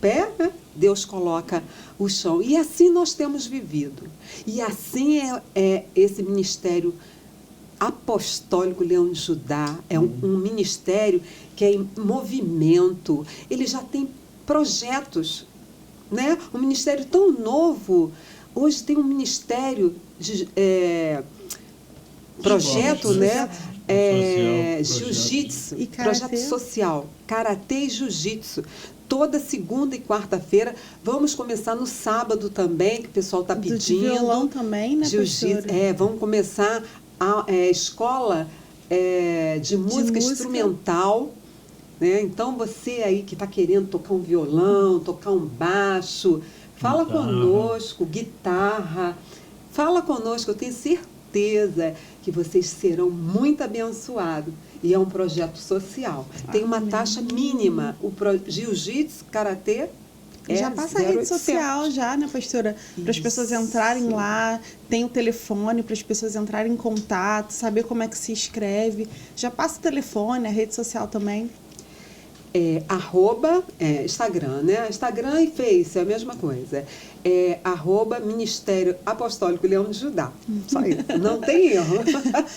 Speaker 3: pé, né? Deus coloca o chão. E assim nós temos vivido. E assim é esse ministério apostólico Leão de Judá. É um ministério que é em movimento. Ele já tem projetos, né? Um ministério tão novo. Hoje tem um ministério de projeto, né? Jiu-jitsu, projeto social, karatê e jiu-jitsu. Toda segunda e quarta-feira. Vamos começar no sábado também, que o pessoal está pedindo.
Speaker 1: De violão também, né,
Speaker 3: jiu-jitsu. Vamos começar a escola de música instrumental. Né? Então, você aí que está querendo tocar um violão, tocar um baixo, fala conosco, guitarra. Fala conosco, eu tenho certeza que vocês serão muito abençoados. E é um projeto social. Tem uma taxa mínima. O jiu-jitsu, karatê,
Speaker 1: já passa a rede social já, né, pastora? Para as pessoas entrarem lá, tem o telefone para as pessoas entrarem em contato, saber como é que se inscreve. Já passa o telefone, a rede social também.
Speaker 3: Instagram, né? Instagram e Face é a mesma coisa. Ministério Apostólico Leão de Judá. Só isso. Não tem erro.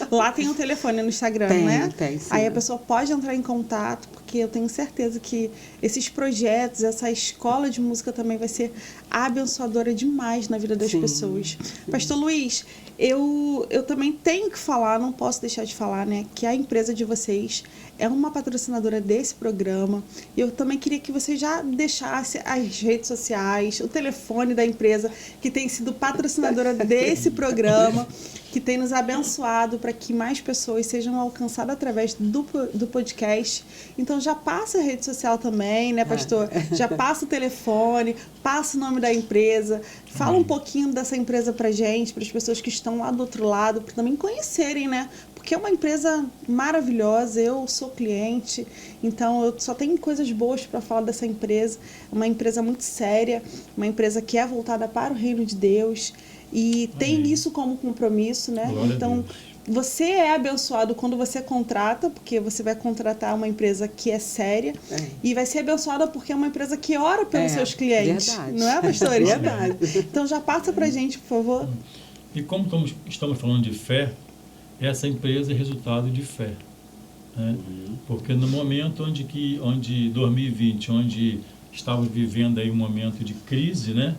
Speaker 1: Lá tem um telefone no Instagram, né?
Speaker 3: Tem, sim.
Speaker 1: Aí a pessoa pode entrar em contato, porque eu tenho certeza que esses projetos, essa escola de música também vai ser abençoadora demais na vida das pessoas. Pastor Luiz, eu também tenho que falar, não posso deixar de falar, né? Que a empresa de vocês é uma patrocinadora desse programa. E eu também queria que você já deixasse as redes sociais, o telefone da empresa que tem sido patrocinadora desse programa, que tem nos abençoado para que mais pessoas sejam alcançadas através do podcast. Então já passa a rede social também, né, pastor? Já passa o telefone, passa o nome da empresa, fala um pouquinho dessa empresa para gente, para as pessoas que estão lá do outro lado, para também conhecerem, né? Porque é uma empresa maravilhosa, eu sou cliente, então eu só tenho coisas boas para falar dessa empresa. É uma empresa muito séria, uma empresa que é voltada para o reino de Deus e tem isso como compromisso, né?
Speaker 2: Glória
Speaker 1: então, você é abençoado quando você contrata, porque você vai contratar uma empresa que é séria e vai ser abençoada porque é uma empresa que ora pelos seus clientes.
Speaker 3: Verdade.
Speaker 1: Não é, pastores?
Speaker 3: Verdade.
Speaker 1: Então já passa para a gente, por favor.
Speaker 2: E como estamos falando de fé, essa empresa é resultado de fé. Né? Porque no momento onde 2020, onde estávamos vivendo aí um momento de crise, né?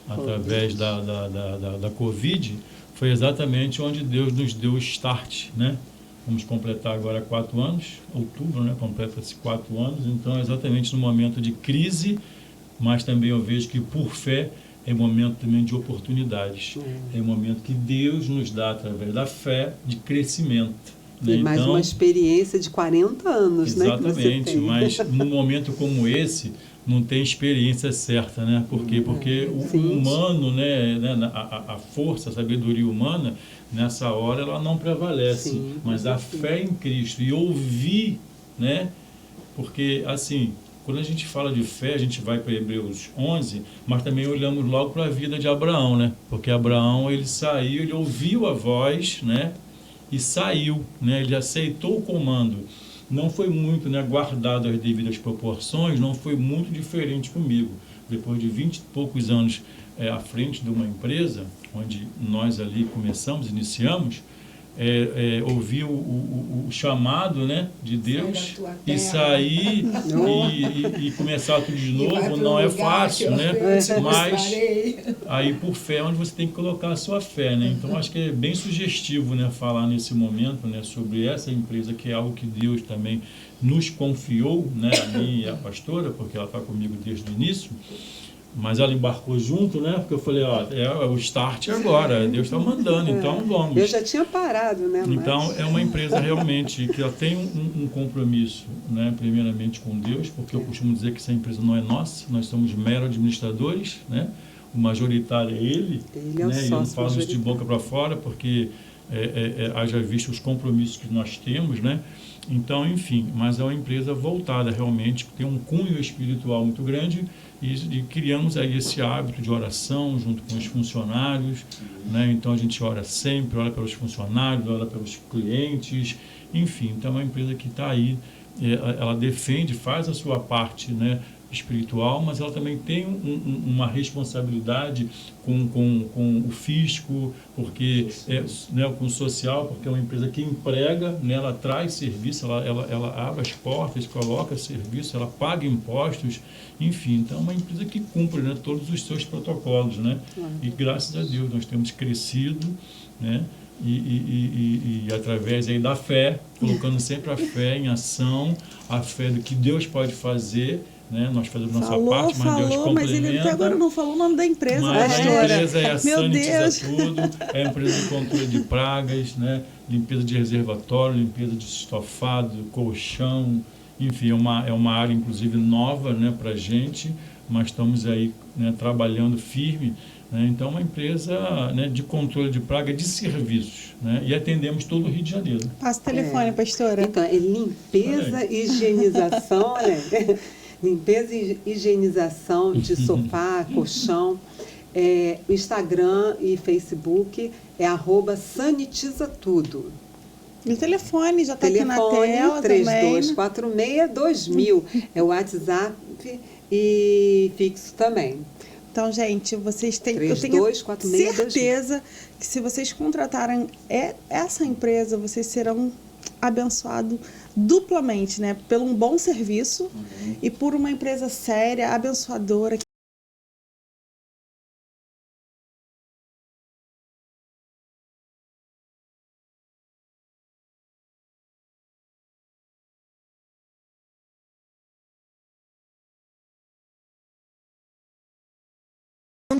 Speaker 2: Através da Covid, foi exatamente onde Deus nos deu o start. Né? Vamos completar agora 4 anos, outubro, né? Completa-se 4 anos, então é exatamente no momento de crise, mas também eu vejo que por fé é um momento também de oportunidades. É um momento que Deus nos dá, através da fé, de crescimento. Né?
Speaker 3: E mais uma experiência de 40 anos,
Speaker 2: exatamente,
Speaker 3: né?
Speaker 2: mas num momento como esse, não tem experiência certa, né? Por quê? Porque o humano, né? A força, a sabedoria humana, nessa hora, ela não prevalece. Mas a fé em Cristo e ouvir, né? Porque, assim, quando a gente fala de fé, a gente vai para Hebreus 11, mas também olhamos logo para a vida de Abraão, né? Porque Abraão, ele saiu, ele ouviu a voz, né? E saiu, né? Ele aceitou o comando. Não foi muito, né, guardado as devidas proporções, não foi muito diferente comigo. Depois de 20 e poucos anos à frente de uma empresa, onde nós ali iniciamos, ouvir o chamado, né, de Deus e sair e começar tudo de novo não é fácil, né? Mas aí por fé é onde você tem que colocar a sua fé, né? Então acho que é bem sugestivo, né, falar nesse momento, né, sobre essa empresa, que é algo que Deus também nos confiou, né, a mim e a pastora, porque ela está comigo desde o início. Mas ela embarcou junto, né? Porque eu falei, é o start agora, Deus está mandando, então vamos.
Speaker 3: Eu já tinha parado, né?
Speaker 2: Então, é uma empresa realmente que ela tem um compromisso, né? Primeiramente com Deus, porque eu costumo dizer que essa empresa não é nossa, nós somos meros administradores, né? O majoritário é ele,
Speaker 3: Ele é o
Speaker 2: né? E eu não
Speaker 3: sócio
Speaker 2: falo isso de boca para fora, porque haja visto os compromissos que nós temos, né? Então, enfim, mas é uma empresa voltada realmente, que tem um cunho espiritual muito grande e criamos aí esse hábito de oração junto com os funcionários, né? Então a gente ora sempre, ora pelos funcionários, ora pelos clientes, enfim, então é uma empresa que está aí, ela defende, faz a sua parte, né, espiritual, mas ela também tem uma responsabilidade com o fisco, porque né, com o social, porque é uma empresa que emprega, né, ela traz serviço, ela abre as portas, coloca serviço, ela paga impostos, enfim, então é uma empresa que cumpre, né, todos os seus protocolos, né, e graças a Deus nós temos crescido, né, e através aí da fé, colocando sempre a fé em ação, a fé do que Deus pode fazer, né? Nós fazemos nossa parte, mas Deus complementa.
Speaker 1: Mas ele até agora não falou o nome da empresa,
Speaker 2: mas
Speaker 1: pastora.
Speaker 2: a empresa é a
Speaker 1: Meu Deus.
Speaker 2: Sanitiza Tudo, é a empresa de controle de pragas, né? Limpeza de reservatório, limpeza de estofado, colchão, enfim, é uma área inclusive nova, né, para a gente, mas estamos aí, né, trabalhando firme, né? Então, uma empresa, né, de controle de praga, de serviços, né? E atendemos todo o Rio de Janeiro.
Speaker 1: Passa o telefone, pastora.
Speaker 3: Então, é limpeza e higienização, né? Limpeza e higienização de sofá, colchão. O Instagram e Facebook é @sanitizatudo.
Speaker 1: E o telefone já está aqui na
Speaker 3: Telefone
Speaker 1: tela
Speaker 3: 3246-2000. É o WhatsApp e fixo também.
Speaker 1: Então, gente, vocês têm, eu tenho
Speaker 3: 3246-2000.
Speaker 1: certeza que se vocês contratarem essa empresa, vocês serão abençoados duplamente, né? Pelo um bom serviço e por uma empresa séria, abençoadora.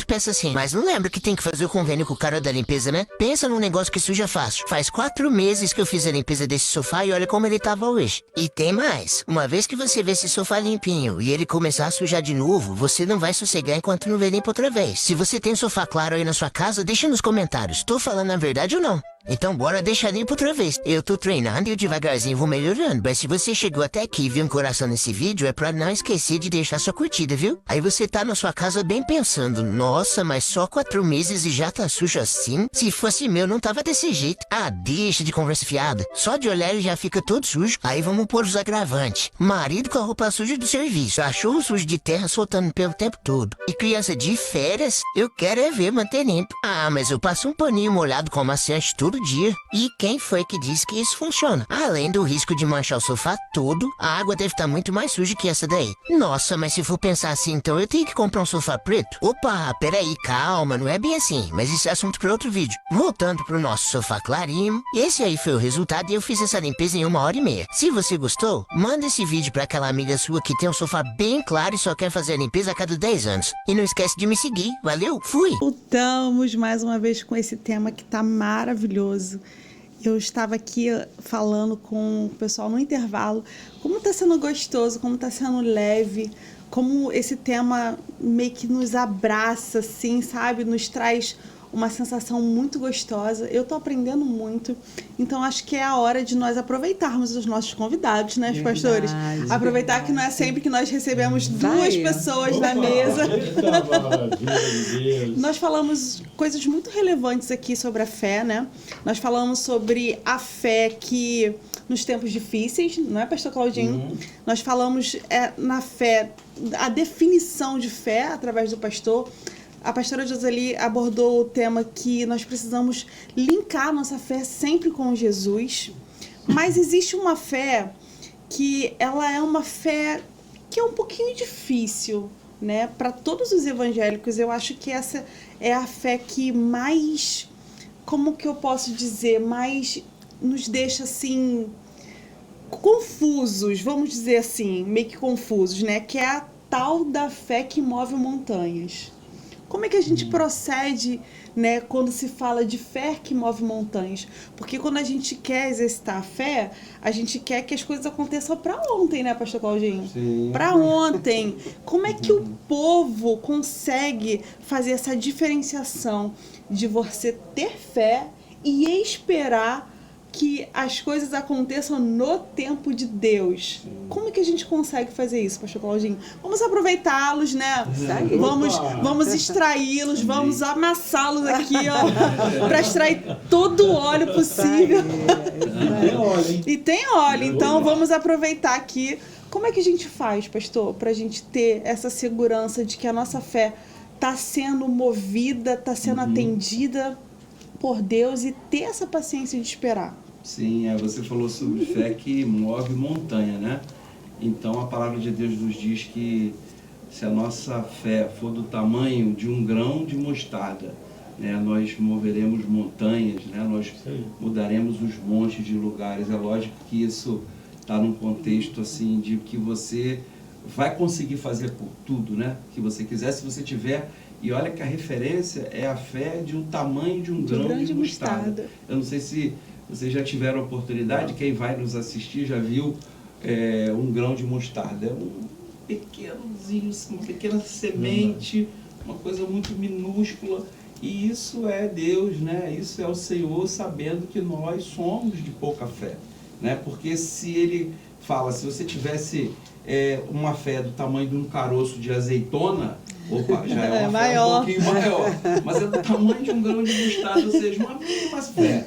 Speaker 6: Pensa assim, mas não lembra que tem que fazer o convênio com o cara da limpeza, né? Pensa num negócio que suja fácil. Faz 4 meses que eu fiz a limpeza desse sofá e olha como ele tava hoje. E tem mais. Uma vez que você vê esse sofá limpinho e ele começar a sujar de novo, você não vai sossegar enquanto não vê limpo outra vez. Se você tem um sofá claro aí na sua casa, deixa nos comentários. Tô falando a verdade ou não? Então bora deixar limpo outra vez. Eu tô treinando e eu devagarzinho vou melhorando. Mas se você chegou até aqui e viu um coração nesse vídeo, é pra não esquecer de deixar sua curtida, viu? Aí você tá na sua casa bem pensando, nossa, mas só 4 meses e já tá sujo assim? Se fosse meu, não tava desse jeito. Ah, deixa de conversa fiada. Só de olhar ele já fica todo sujo. Aí vamos pôr os agravantes. Marido com a roupa suja do serviço. Cachorro sujo de terra soltando pelo tempo todo. E criança de férias, eu quero é ver manter limpo. Ah, mas eu passo um paninho molhado com amaciante todo dia. E quem foi que disse que isso funciona? Além do risco de manchar o sofá todo, a água deve estar muito mais suja que essa daí. Nossa, mas se for pensar assim, então eu tenho que comprar um sofá preto? Opa, peraí, calma, não é bem assim. Mas isso é assunto para outro vídeo. Voltando pro nosso sofá clarinho, esse aí foi o resultado e eu fiz essa limpeza em 1h30. Se você gostou, manda esse vídeo pra aquela amiga sua que tem um sofá bem claro e só quer fazer a limpeza a cada 10 anos. E não esquece de me seguir, valeu? Fui!
Speaker 1: Voltamos mais uma vez com esse tema que tá maravilhoso. Eu estava aqui falando com o pessoal no intervalo, como está sendo gostoso, como está sendo leve, como esse tema meio que nos abraça, assim, sabe? Nos traz uma sensação muito gostosa. Eu tô aprendendo muito, então acho que é a hora de nós aproveitarmos os nossos convidados, né, pastores? Aproveitar que não é sempre que nós recebemos duas pessoas na mesa. Nós falamos coisas muito relevantes aqui sobre a fé, né? Nós falamos sobre a fé que nos tempos difíceis, não é, pastor Claudinho? Nós falamos na fé, a definição de fé através do pastor. A pastora Joseli abordou o tema que nós precisamos linkar nossa fé sempre com Jesus. Mas existe uma fé que ela é uma fé que é um pouquinho difícil, né? Para todos os evangélicos, eu acho que essa é a fé que mais, como que eu posso dizer, mais nos deixa assim confusos, vamos dizer assim, meio que confusos, né? Que é a tal da fé que move montanhas. Como é que a gente procede, né, quando se fala de fé que move montanhas? Porque quando a gente quer exercitar a fé, a gente quer que as coisas aconteçam para ontem, né, pastor Claudinho? Para ontem. Como é que o povo consegue fazer essa diferenciação de você ter fé e esperar que as coisas aconteçam no tempo de Deus. Como é que a gente consegue fazer isso, pastor Claudinho? Vamos aproveitá-los, né?
Speaker 3: aí.
Speaker 1: Vamos extraí-los, vamos amassá-los aqui, ó, para extrair todo o óleo possível.
Speaker 2: Tem óleo, hein?
Speaker 1: E tem óleo, então vamos aproveitar aqui. Como é que a gente faz, pastor, para a gente ter essa segurança de que a nossa fé está sendo movida, está sendo atendida por Deus e ter essa paciência de esperar?
Speaker 5: Sim, você falou sobre fé que move montanha, né? Então a palavra de Deus nos diz que se a nossa fé for do tamanho de um grão de mostarda, né, nós moveremos montanhas, né? Nós mudaremos os montes de lugares. É lógico que isso está num contexto assim de que você vai conseguir fazer por tudo, né? Que você quiser, se você tiver. E olha que a referência é a fé de um tamanho de um grão de mostarda. Eu não sei se vocês já tiveram a oportunidade, quem vai nos assistir já viu um grão de mostarda. É um pequenozinho, uma pequena semente, uma coisa muito minúscula. E isso é Deus, né? Isso é o Senhor sabendo que nós somos de pouca fé, né? Porque se Ele fala, se você tivesse uma fé do tamanho de um caroço de azeitona, opa, já é uma fé um pouquinho maior, mas é do tamanho de um grão de mostarda, ou seja, uma mínima fé.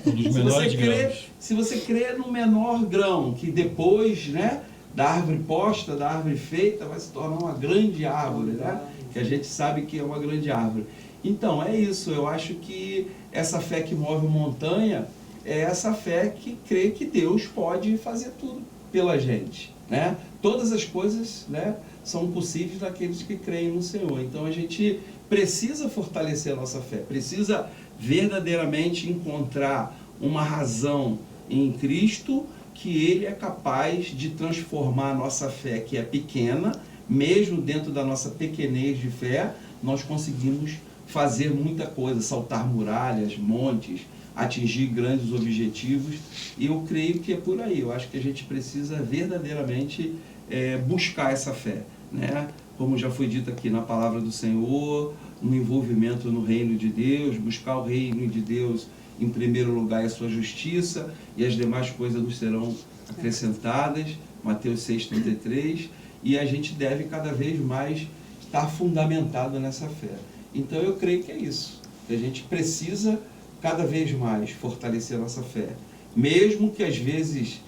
Speaker 5: Se você crê no menor grão, que depois, né, da árvore posta, da árvore feita, vai se tornar uma grande árvore, né? Que a gente sabe que é uma grande árvore. Então, é isso, eu acho que essa fé que move montanha é essa fé que crê que Deus pode fazer tudo pela gente, né? Todas as coisas, né, são possíveis daqueles que creem no Senhor. Então a gente precisa fortalecer a nossa fé, precisa verdadeiramente encontrar uma razão em Cristo que Ele é capaz de transformar a nossa fé, que é pequena, mesmo dentro da nossa pequenez de fé, nós conseguimos fazer muita coisa, saltar muralhas, montes, atingir grandes objetivos, e eu creio que é por aí. Eu acho que a gente precisa verdadeiramente buscar essa fé, né? Como já foi dito aqui na palavra do Senhor, no envolvimento no reino de Deus, buscar o reino de Deus em primeiro lugar e a sua justiça, e as demais coisas nos serão acrescentadas, Mateus 6,33, e a gente deve cada vez mais estar fundamentado nessa fé. Então eu creio que é isso, que a gente precisa cada vez mais fortalecer a nossa fé, mesmo que às vezes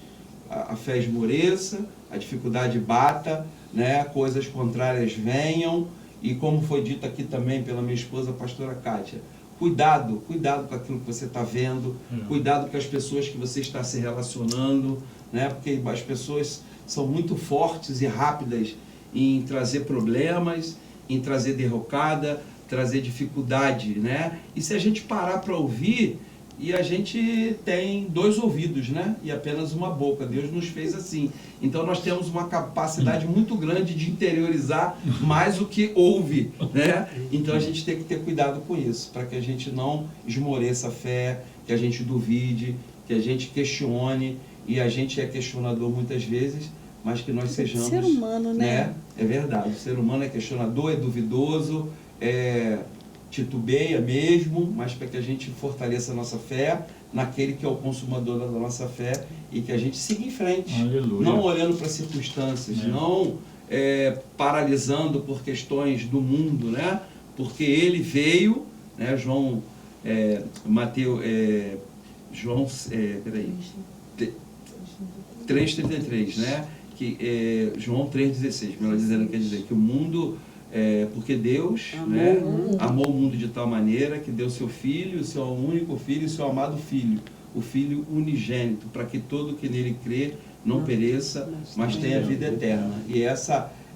Speaker 5: a fé esmoreça, a dificuldade bata, né, coisas contrárias venham, e como foi dito aqui também pela minha esposa, a pastora Kátia, cuidado com aquilo que você está vendo, cuidado com as pessoas que você está se relacionando, né, porque as pessoas são muito fortes e rápidas em trazer problemas, em trazer derrocada, trazer dificuldade, né? E se a gente parar para ouvir, e a gente tem 2 ouvidos, né? E apenas uma boca. Deus nos fez assim. Então nós temos uma capacidade muito grande de interiorizar mais o que ouve, né? Então a gente tem que ter cuidado com isso, para que a gente não esmoreça a fé, que a gente duvide, que a gente questione, e a gente é questionador muitas vezes, mas que nós sejamos...
Speaker 1: Ser humano, né?
Speaker 5: É verdade, o ser humano é questionador, é duvidoso, titubeia mesmo, mas para que a gente fortaleça a nossa fé naquele que é o consumador da nossa fé, e que a gente siga em frente. Aleluia. Não olhando para as circunstâncias, não paralisando por questões do mundo, né? Porque ele veio, né? João 3,33, né? João 3,16, melhor dizendo, quer dizer que o mundo... porque Deus amou o mundo de tal maneira que deu seu Filho, o seu único Filho, o seu amado Filho, o Filho unigênito, para que todo que nele crê não pereça, mas tenha vida eterna. E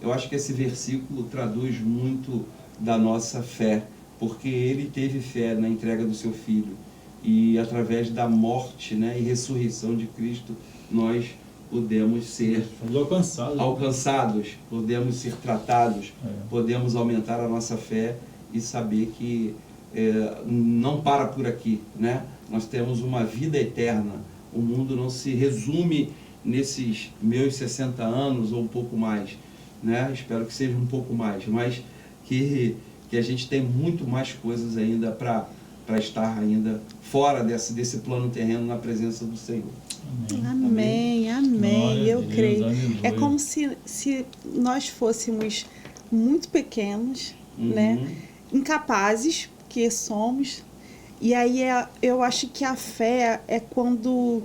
Speaker 5: eu acho que esse versículo traduz muito da nossa fé, porque ele teve fé na entrega do seu Filho, e através da morte, né, e ressurreição de Cristo, nós podemos ser alcançados, podemos ser tratados, podemos aumentar a nossa fé e saber que não para por aqui, né? Nós temos uma vida eterna. O mundo não se resume nesses meus 60 anos ou um pouco mais, né? Espero que seja um pouco mais, mas que a gente tem muito mais coisas ainda para para estar ainda fora desse plano terreno na presença do Senhor.
Speaker 1: Amém, amém. Eu creio. É como se nós fôssemos muito pequenos, né? Incapazes, porque somos. E aí eu acho que a fé é quando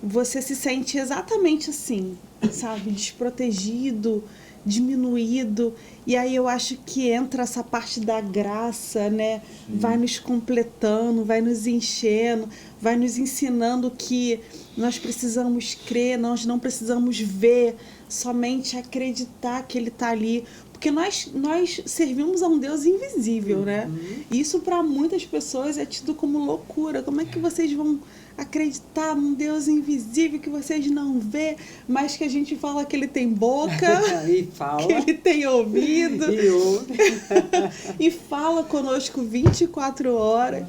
Speaker 1: você se sente exatamente assim, sabe? Desprotegido, diminuído. E aí eu acho que entra essa parte da graça, né? Vai nos completando, vai nos enchendo, vai nos ensinando que nós precisamos crer, nós não precisamos ver, somente acreditar que Ele está ali. Porque nós servimos a um Deus invisível, né? Isso para muitas pessoas é tido como loucura. Como é que vocês vão acreditar num Deus invisível que vocês não vê, mas que a gente fala que Ele tem boca,
Speaker 3: E fala.
Speaker 1: que Ele tem ouvido
Speaker 3: E ouve.
Speaker 1: e fala conosco 24 horas.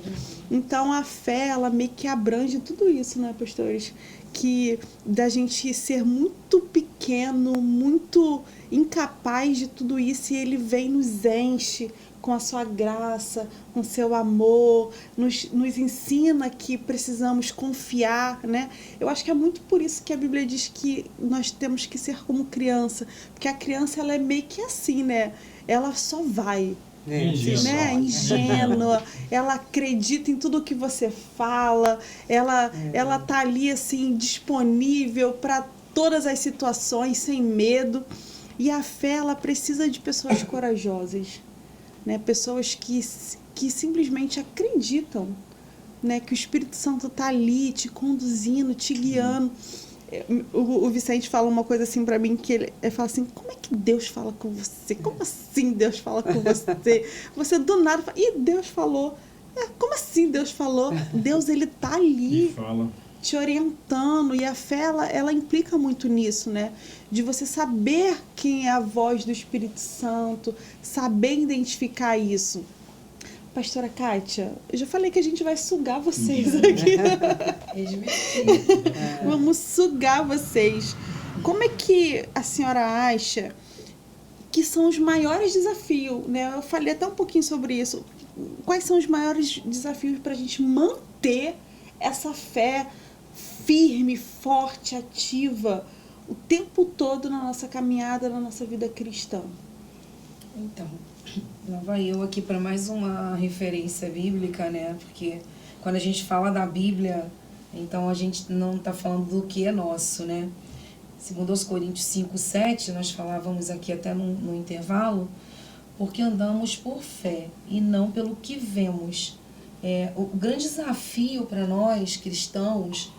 Speaker 1: Então a fé, ela meio que abrange tudo isso, né, pastores? Que da gente ser muito pequeno, muito incapaz de tudo isso, e Ele vem nos enche com a sua graça, com o seu amor, nos ensina que precisamos confiar, né? Eu acho que é muito por isso que a Bíblia diz que nós temos que ser como criança, porque a criança, ela é meio que assim, né? Ela só vai, né? Ingênua, ela acredita em tudo que você fala, ela tá ali assim disponível para todas as situações, sem medo. E a fé, ela precisa de pessoas corajosas, né? Pessoas que simplesmente acreditam, né? Que o Espírito Santo está ali te conduzindo, te guiando. O Vicente fala uma coisa assim para mim, que ele fala assim: como é que Deus fala com você? Como assim Deus fala com você? Você do nada fala: ih, Deus falou. Como assim Deus falou? Deus, Ele tá ali te orientando. E a fé, ela implica muito nisso, né? De você saber quem é a voz do Espírito Santo, saber identificar isso. Pastora Kátia, eu já falei que a gente vai sugar vocês aqui. Vamos sugar vocês. Como é que a senhora acha que são os maiores desafios, né? Eu falei até um pouquinho sobre isso. Quais são os maiores desafios para a gente manter essa fé firme, forte, ativa o tempo todo na nossa caminhada, na nossa vida cristã?
Speaker 4: Então, lá vai eu aqui para mais uma referência bíblica, né? Porque quando a gente fala da Bíblia, então a gente não está falando do que é nosso, né? Segundo aos Coríntios 5:7, nós falávamos aqui até no intervalo, porque andamos por fé e não pelo que vemos. O grande desafio para nós cristãos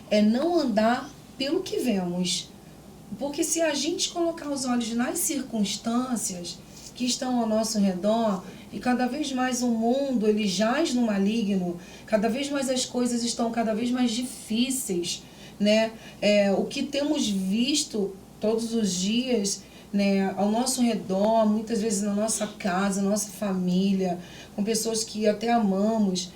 Speaker 4: é não andar pelo que vemos. Porque se a gente colocar os olhos nas circunstâncias que estão ao nosso redor, e cada vez mais o mundo ele jaz no maligno, cada vez mais as coisas estão cada vez mais difíceis, né? O que temos visto todos os dias, né, ao nosso redor, muitas vezes na nossa casa, na nossa família, com pessoas que até amamos,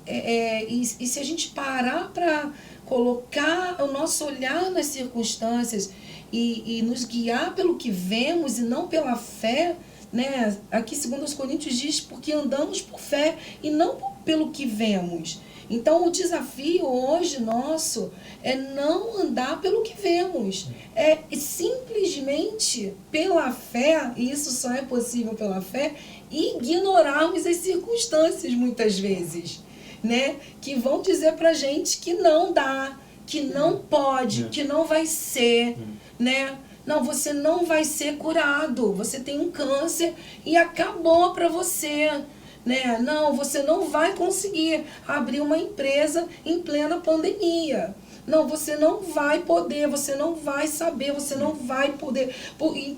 Speaker 4: e se a gente parar para colocar o nosso olhar nas circunstâncias e nos guiar pelo que vemos e não pela fé, né? Aqui, segundo os Coríntios, diz porque andamos por fé e não pelo que vemos. Então, o desafio hoje nosso é não andar pelo que vemos. É simplesmente pela fé, e isso só é possível pela fé, ignorarmos as circunstâncias muitas vezes, né? Que vão dizer pra gente que não dá, que não pode, que não vai ser, né? Não, você não vai ser curado, você tem um câncer e acabou pra você, né? Não, você não vai conseguir abrir uma empresa em plena pandemia. Não, você não vai poder, você não vai saber, você não vai poder.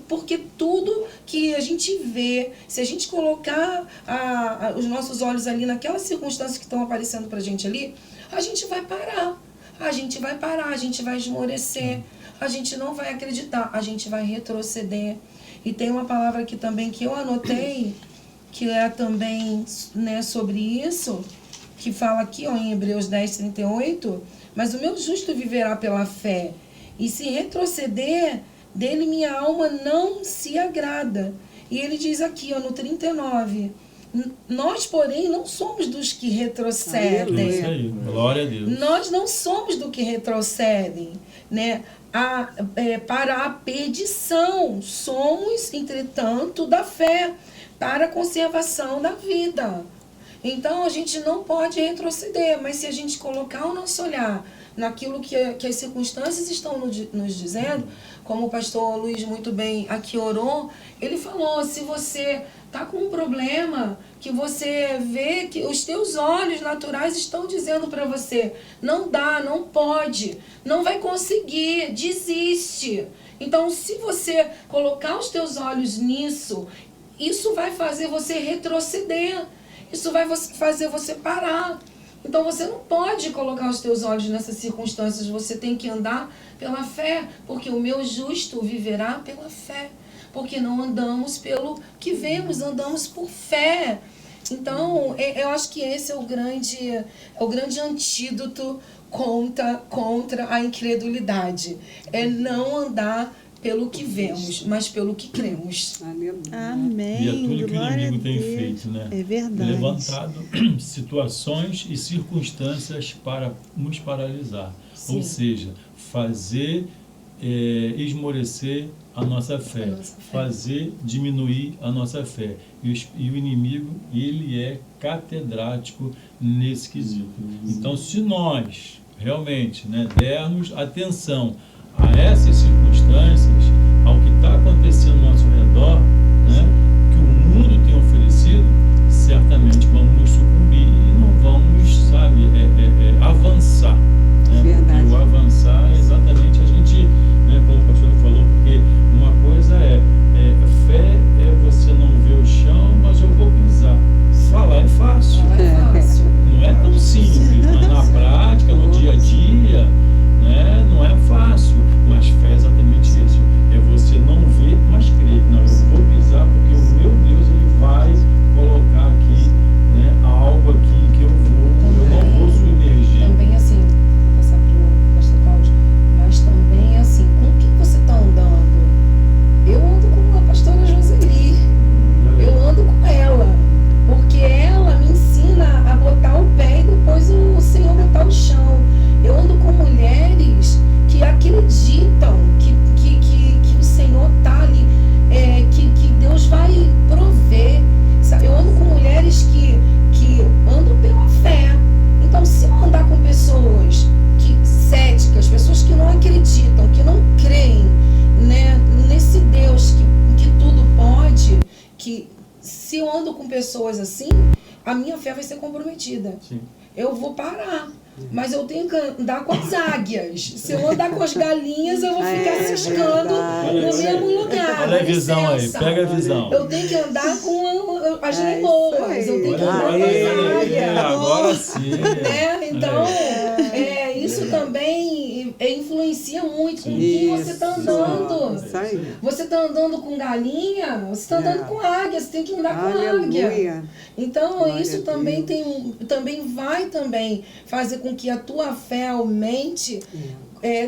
Speaker 4: Porque tudo que a gente vê, se a gente colocar os nossos olhos ali naquelas circunstâncias que estão aparecendo pra gente ali, a gente vai parar. A gente vai parar, a gente vai esmorecer, a gente não vai acreditar, a gente vai retroceder. E tem uma palavra aqui também que eu anotei, que é também, né, sobre isso, que fala aqui, ó, em Hebreus 10:38, mas o meu justo viverá pela fé, e se retroceder, dele minha alma não se agrada. E ele diz aqui, ó, no 39, Nós, porém, não somos dos que retrocedem.
Speaker 2: Isso aí, glória a Deus.
Speaker 4: Nós não somos do que retrocedem, né? Para a perdição. Somos, entretanto, da fé, para a conservação da vida. Então, a gente não pode retroceder, mas se a gente colocar o nosso olhar naquilo que as circunstâncias estão nos dizendo, como o pastor Luiz muito bem aqui orou, ele falou, se você está com um problema, que você vê que os teus olhos naturais estão dizendo para você, não dá, não pode, não vai conseguir, desiste. Então, se você colocar os teus olhos nisso, isso vai fazer você retroceder, isso vai fazer você parar. Então, você não pode colocar os teus olhos nessas circunstâncias, você tem que andar pela fé, porque o meu justo viverá pela fé. Porque não andamos pelo que vemos, andamos por fé. Então, eu acho que esse é o grande antídoto contra a incredulidade. É não andar pelo que vemos, mas pelo que cremos.
Speaker 1: Amém.
Speaker 2: E é tudo que o inimigo tem feito, né?
Speaker 1: É verdade.
Speaker 2: Levantado situações e circunstâncias para nos paralisar.
Speaker 4: Sim.
Speaker 2: Ou seja, fazer esmorecer a nossa fé, fazer diminuir a nossa fé. E o inimigo, ele é catedrático nesse quesito. Então, se nós realmente, né, dermos atenção a essas circunstâncias, ao que está acontecendo ao nosso redor, né, que o mundo tem oferecido, certamente vamos nos sucumbir e não vamos, sabe, avançar. Né?
Speaker 3: Verdade.
Speaker 2: E o avançar é exatamente a gente, né, como o pastor falou, porque uma coisa fé é você não ver o chão, mas eu vou pisar. Falar é fácil. Não é tão simples, mas na prática, no dia a dia, né, não é fácil. Mas fé é exatamente isso. É você não ver, mas crer. Não, eu vou pisar porque o meu Deus, ele vai colocar aqui, né, algo aqui que eu não vou submergir.
Speaker 4: Também assim, vou passar para o pastor Cláudio, mas também assim, com quem você está andando? Eu ando com a pastora Joseli, eu ando com ela, porque ela me ensina a botar o pé e depois o Senhor botar o chão. Eu ando com mulheres que acreditam que o Senhor está ali, que Deus vai prover. Eu ando com mulheres que andam pela fé. Então, se eu andar com pessoas céticas, pessoas que não acreditam, que não creem, né, nesse Deus que tudo pode, que se eu ando com pessoas assim, a minha fé vai ser comprometida.
Speaker 2: Sim.
Speaker 4: Eu vou parar. Mas eu tenho que andar com as águias. Se eu andar com as galinhas, eu vou ficar ciscando no mesmo lugar.
Speaker 2: Olha a visão
Speaker 4: licença.
Speaker 2: aí, pega a visão.
Speaker 4: Eu tenho que andar com as leoas, eu tenho que andar com as águias.
Speaker 2: Agora sim.
Speaker 4: Né? Então, isso também influencia muito com quem você está andando.
Speaker 3: Isso aí.
Speaker 4: Você está andando com galinha, você está andando com águia, você tem que andar com águia.
Speaker 3: Aleluia.
Speaker 4: Então,
Speaker 3: Glória
Speaker 4: isso
Speaker 3: a
Speaker 4: também
Speaker 3: Deus.
Speaker 4: também vai fazer com que a tua fé aumente.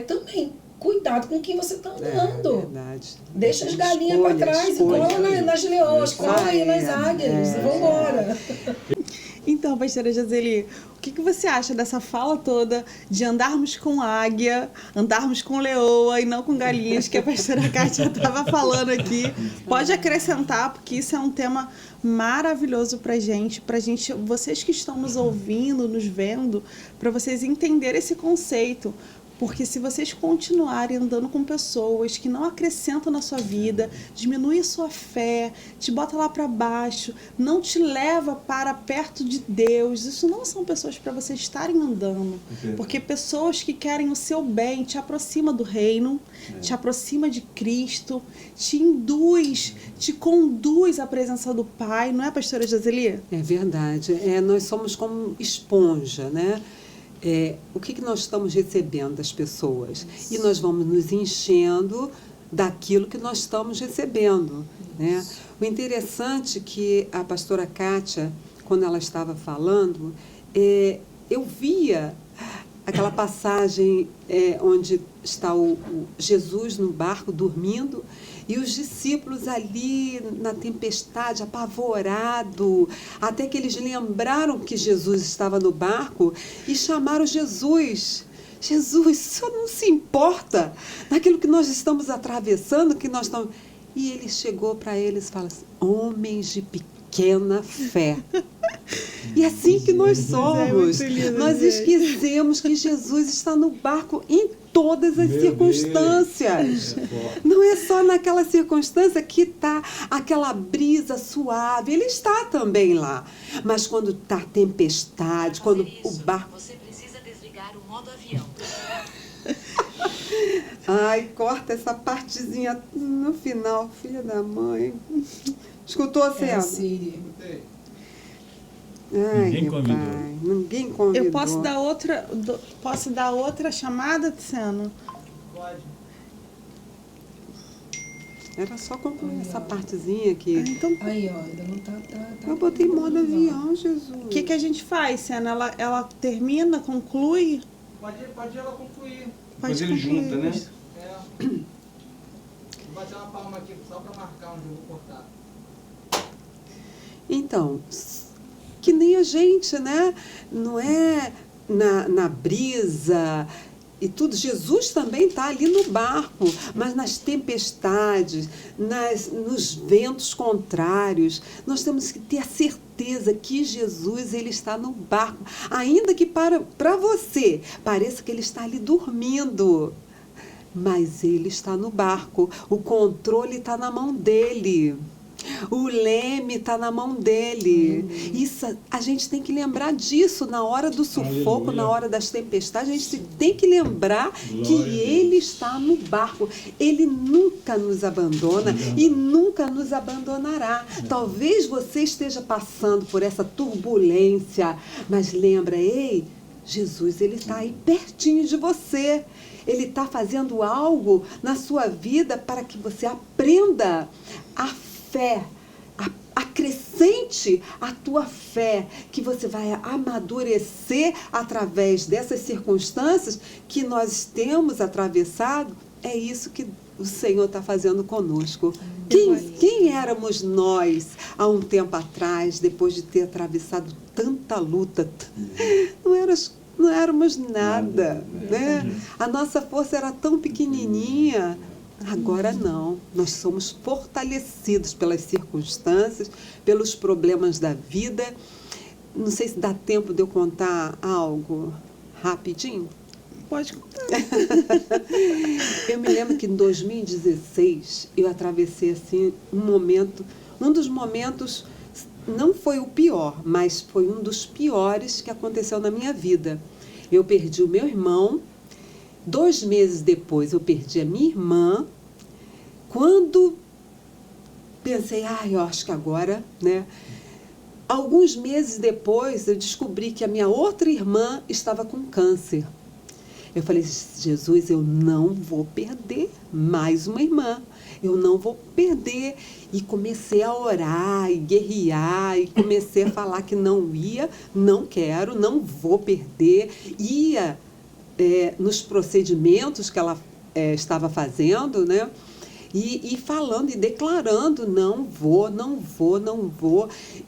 Speaker 4: Também, cuidado com quem você está andando.
Speaker 3: Verdade.
Speaker 4: Deixa as galinhas para trás e cola nas leoas, cola aí nas águias. Vamos embora.
Speaker 1: Então, pastora Joseli, o que você acha dessa fala toda de andarmos com águia, andarmos com leoa e não com galinhas, que a pastora Kátia estava falando aqui? Pode acrescentar, porque isso é um tema maravilhoso pra gente, vocês que estão nos ouvindo, nos vendo, para vocês entenderem esse conceito. Porque se vocês continuarem andando com pessoas que não acrescentam na sua vida, diminui a sua fé, te bota lá para baixo, não te leva para perto de Deus, isso não são pessoas para vocês estarem andando. Porque pessoas que querem o seu bem te aproxima do reino, te aproxima de Cristo, te induz, te conduz à presença do Pai, não é, pastora Joseli?
Speaker 3: É verdade. Nós somos como esponja, né? O que nós estamos recebendo das pessoas? E nós vamos nos enchendo daquilo que nós estamos recebendo, né? O interessante é que a pastora Kátia, quando ela estava falando, eu via aquela passagem onde está o Jesus no barco dormindo E os discípulos ali na tempestade, apavorado, até que eles lembraram que Jesus estava no barco e chamaram Jesus. Jesus, o senhor não se importa daquilo que nós estamos atravessando, que nós estamos... E ele chegou para eles e falou assim, homens de pequena fé. E assim que nós somos, nós esquecemos que Jesus está no barco em todas as circunstâncias. Não é só naquela circunstância que está aquela brisa suave, ele está também lá. Mas quando está tempestade, quando o barco...
Speaker 7: Você precisa desligar o modo avião.
Speaker 3: Ai, corta essa partezinha no final, filha da mãe. Escutou, César?
Speaker 4: Siri.
Speaker 3: Ai,
Speaker 2: Ninguém
Speaker 3: meu
Speaker 2: convidou.
Speaker 3: pai, ninguém convidou.
Speaker 1: Eu posso dar outra chamada, Tiziano?
Speaker 3: Era só concluir essa partezinha aqui.
Speaker 1: Então,
Speaker 4: Aí, ó, ainda não tá
Speaker 3: Eu botei modo avião, Jesus.
Speaker 1: o que a gente faz, Tiziano? Ela termina, conclui?
Speaker 8: Pode ela concluir.
Speaker 5: Depois ele junta, né?
Speaker 8: É. Vou bater uma palma aqui só para marcar onde eu vou cortar.
Speaker 3: Então, que nem a gente, né? Não é na brisa e tudo. Jesus também está ali no barco, mas nas tempestades, nos ventos contrários, nós temos que ter a certeza que Jesus ele está no barco. Ainda que para você pareça que ele está ali dormindo, mas ele está no barco. O controle está na mão dele. O leme está na mão dele. Isso, a gente tem que lembrar disso na hora do sufoco,
Speaker 2: Aleluia.
Speaker 3: na hora das tempestades. A gente tem que lembrar que
Speaker 2: Glória a Deus.
Speaker 3: ele está no barco. Ele nunca nos abandona e nunca nos abandonará. Talvez você esteja passando por essa turbulência, mas lembra, ei, Jesus, ele está aí pertinho de você. Ele está fazendo algo na sua vida para que você aprenda a fé, acrescente a tua fé, que você vai amadurecer através dessas circunstâncias que nós temos atravessado. É isso que o Senhor está fazendo conosco. Quem éramos nós há um tempo atrás, depois de ter atravessado tanta luta? Não éramos nada, né? A nossa força era tão pequenininha. Agora não, nós somos fortalecidos pelas circunstâncias, pelos problemas da vida. Não sei se dá tempo de eu contar algo rapidinho.
Speaker 1: Pode contar.
Speaker 3: Eu me lembro que em 2016 eu atravessei assim um dos momentos, não foi o pior, mas foi um dos piores que aconteceu na minha vida. Eu perdi o meu irmão. 2 meses depois eu perdi a minha irmã. Quando pensei, eu acho que agora, né? Alguns meses depois eu descobri que a minha outra irmã estava com câncer. Eu falei, Jesus, eu não vou perder mais uma irmã. Eu não vou perder. E comecei a orar e guerrear e comecei a falar que não quero, não vou perder. Ia nos procedimentos que ela estava fazendo, né? E falando e declarando, não vou.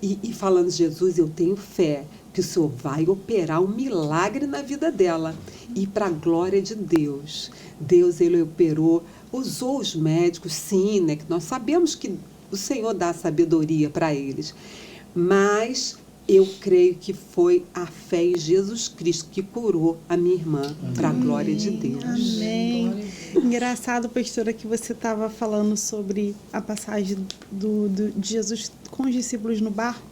Speaker 3: E falando, Jesus, eu tenho fé que o Senhor vai operar um milagre na vida dela. E para a glória de Deus, ele operou, usou os médicos, sim, né? Que nós sabemos que o Senhor dá sabedoria para eles. Mas eu creio que foi a fé em Jesus Cristo que curou a minha irmã, para a glória de Deus.
Speaker 1: Amém. Engraçado, pastora, que você estava falando sobre a passagem de Jesus com os discípulos no barco.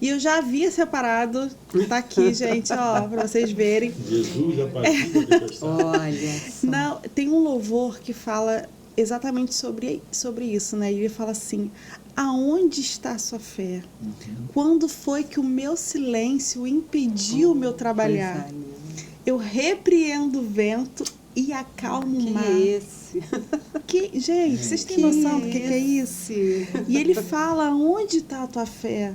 Speaker 1: E eu já havia separado, tá aqui, gente, ó, para vocês verem.
Speaker 2: Jesus a partir da tempestade.
Speaker 3: Olha só.
Speaker 1: Não, tem um louvor que fala exatamente sobre isso, né? Ele fala assim: aonde está a sua fé? Quando foi que o meu silêncio impediu o meu trabalhar?
Speaker 3: Coisa linda.
Speaker 1: Eu repreendo o vento e acalmo o
Speaker 3: Quem
Speaker 1: mar.
Speaker 3: é esse?
Speaker 1: Gente, vocês têm noção do que é isso? E ele fala: aonde está a tua fé?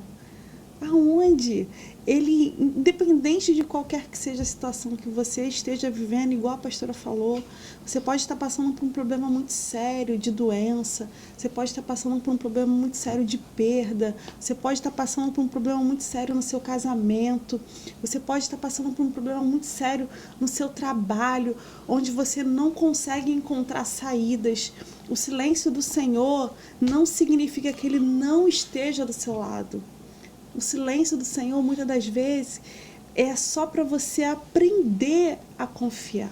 Speaker 1: Aonde ele, independente de qualquer que seja a situação que você esteja vivendo, igual a pastora falou, você pode estar passando por um problema muito sério de doença, você pode estar passando por um problema muito sério de perda, você pode estar passando por um problema muito sério no seu casamento, você pode estar passando por um problema muito sério no seu trabalho, onde você não consegue encontrar saídas. O silêncio do Senhor não significa que Ele não esteja do seu lado. O silêncio do Senhor, muitas das vezes, é só para você aprender a confiar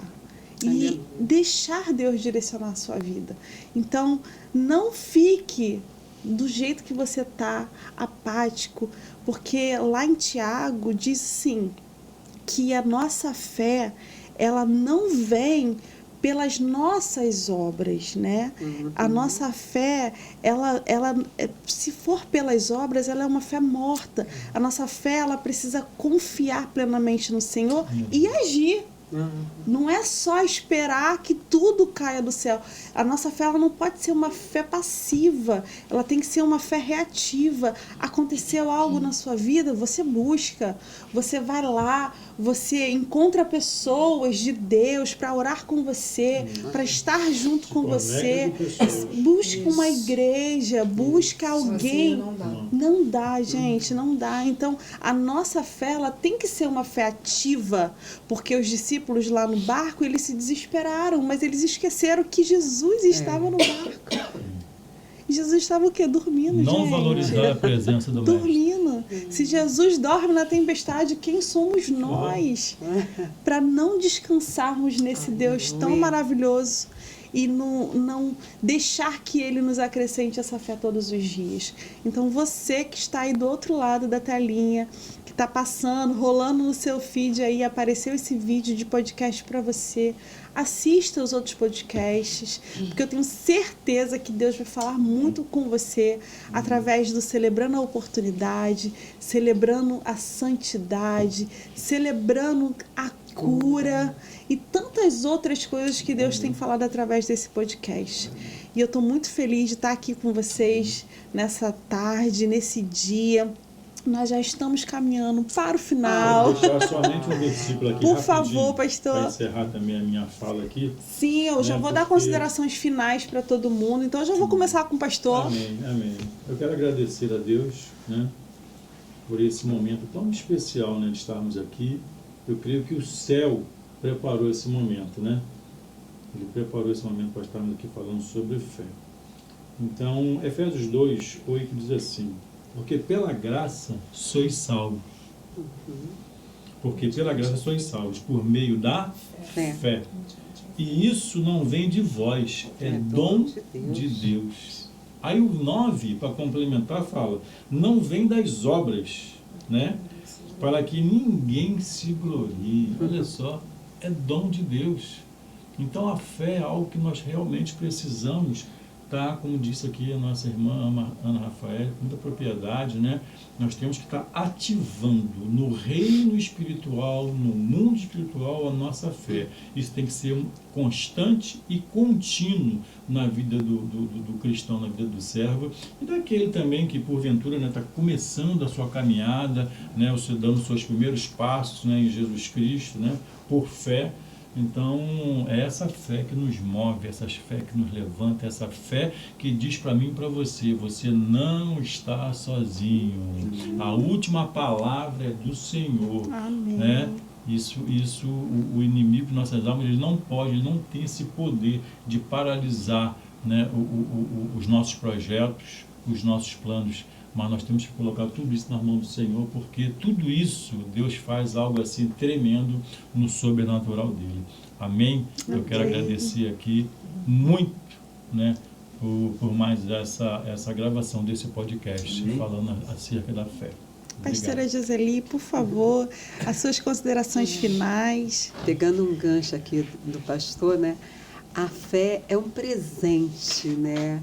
Speaker 1: e deixar Deus direcionar a sua vida. Então, não fique do jeito que você está, apático, porque lá em Tiago diz sim, que a nossa fé, ela não vem pelas nossas obras, né? A nossa fé, ela, se for pelas obras, ela é uma fé morta. A nossa fé, ela precisa confiar plenamente no Senhor e agir. Não é só esperar que tudo caia do céu. A nossa fé, ela não pode ser uma fé passiva, ela tem que ser uma fé reativa. Aconteceu algo na sua vida, você busca, você vai lá, você encontra pessoas de Deus para orar com você, para estar junto com você. Busca uma igreja, busca alguém. Não dá, gente, não dá. Então, a nossa fé, ela tem que ser uma fé ativa, porque os discípulos lá no barco, eles se desesperaram, mas eles esqueceram que Jesus estava no barco. Jesus estava o quê? Dormindo,
Speaker 2: Não
Speaker 1: gente.
Speaker 2: valorizar a presença do Mestre.
Speaker 1: Dormindo. Se Jesus dorme na tempestade, quem somos nós para não descansarmos nesse Deus tão maravilhoso e não deixar que Ele nos acrescente essa fé todos os dias? Então, você que está aí do outro lado da telinha, que está passando, rolando no seu feed aí, apareceu esse vídeo de podcast para você, assista os outros podcasts, porque eu tenho certeza que Deus vai falar muito com você através do Celebrando a Oportunidade, celebrando a santidade, celebrando a cura e tantas outras coisas que Deus tem falado através desse podcast. E eu estou muito feliz de estar aqui com vocês nessa tarde, nesse dia. Nós já estamos caminhando para o final.
Speaker 2: Vou deixar somente um versículo aqui.
Speaker 1: Por favor, pastor.
Speaker 2: Para encerrar também a minha fala aqui.
Speaker 1: Sim, eu já vou dar considerações finais para todo mundo. Então, eu já vou começar com o pastor.
Speaker 2: Amém, amém. Eu quero agradecer a Deus, né, por esse momento tão especial, né, de estarmos aqui. Eu creio que o céu preparou esse momento, né? Ele preparou esse momento para estarmos aqui falando sobre fé. Então, Efésios 2:8 diz assim: porque pela graça sois salvos. Porque pela graça sois salvos, por meio da fé. E isso não vem de vós, é dom de Deus. Aí o 9, para complementar, fala: não vem das obras, né? Para que ninguém se glorie. Olha só, é dom de Deus. Então a fé é algo que nós realmente precisamos, tá? Como disse aqui a nossa irmã Ana Rafael, com muita propriedade, né? Nós temos que estar ativando no reino espiritual, no mundo espiritual, a nossa fé. Isso tem que ser constante e contínuo na vida do cristão, na vida do servo, e daquele também que porventura está, né, começando a sua caminhada, né, você dando os seus primeiros passos, né, em Jesus Cristo, né, por fé. Então, é essa fé que nos move, essa fé que nos levanta, essa fé que diz para mim e para você: você não está sozinho. A última palavra é do Senhor.
Speaker 1: Amém.
Speaker 2: Né? Isso o inimigo de nossas almas, ele não pode, ele não tem esse poder de paralisar, né, os nossos projetos, os nossos planos. Mas nós temos que colocar tudo isso na mão do Senhor, porque tudo isso, Deus faz algo assim tremendo no sobrenatural dele. Amém? Eu quero agradecer aqui muito, né, por mais essa gravação desse podcast, falando acerca da fé.
Speaker 1: Pastora Joseli, por favor, as suas considerações finais.
Speaker 3: Pegando um gancho aqui do pastor, né? A fé é um presente, né?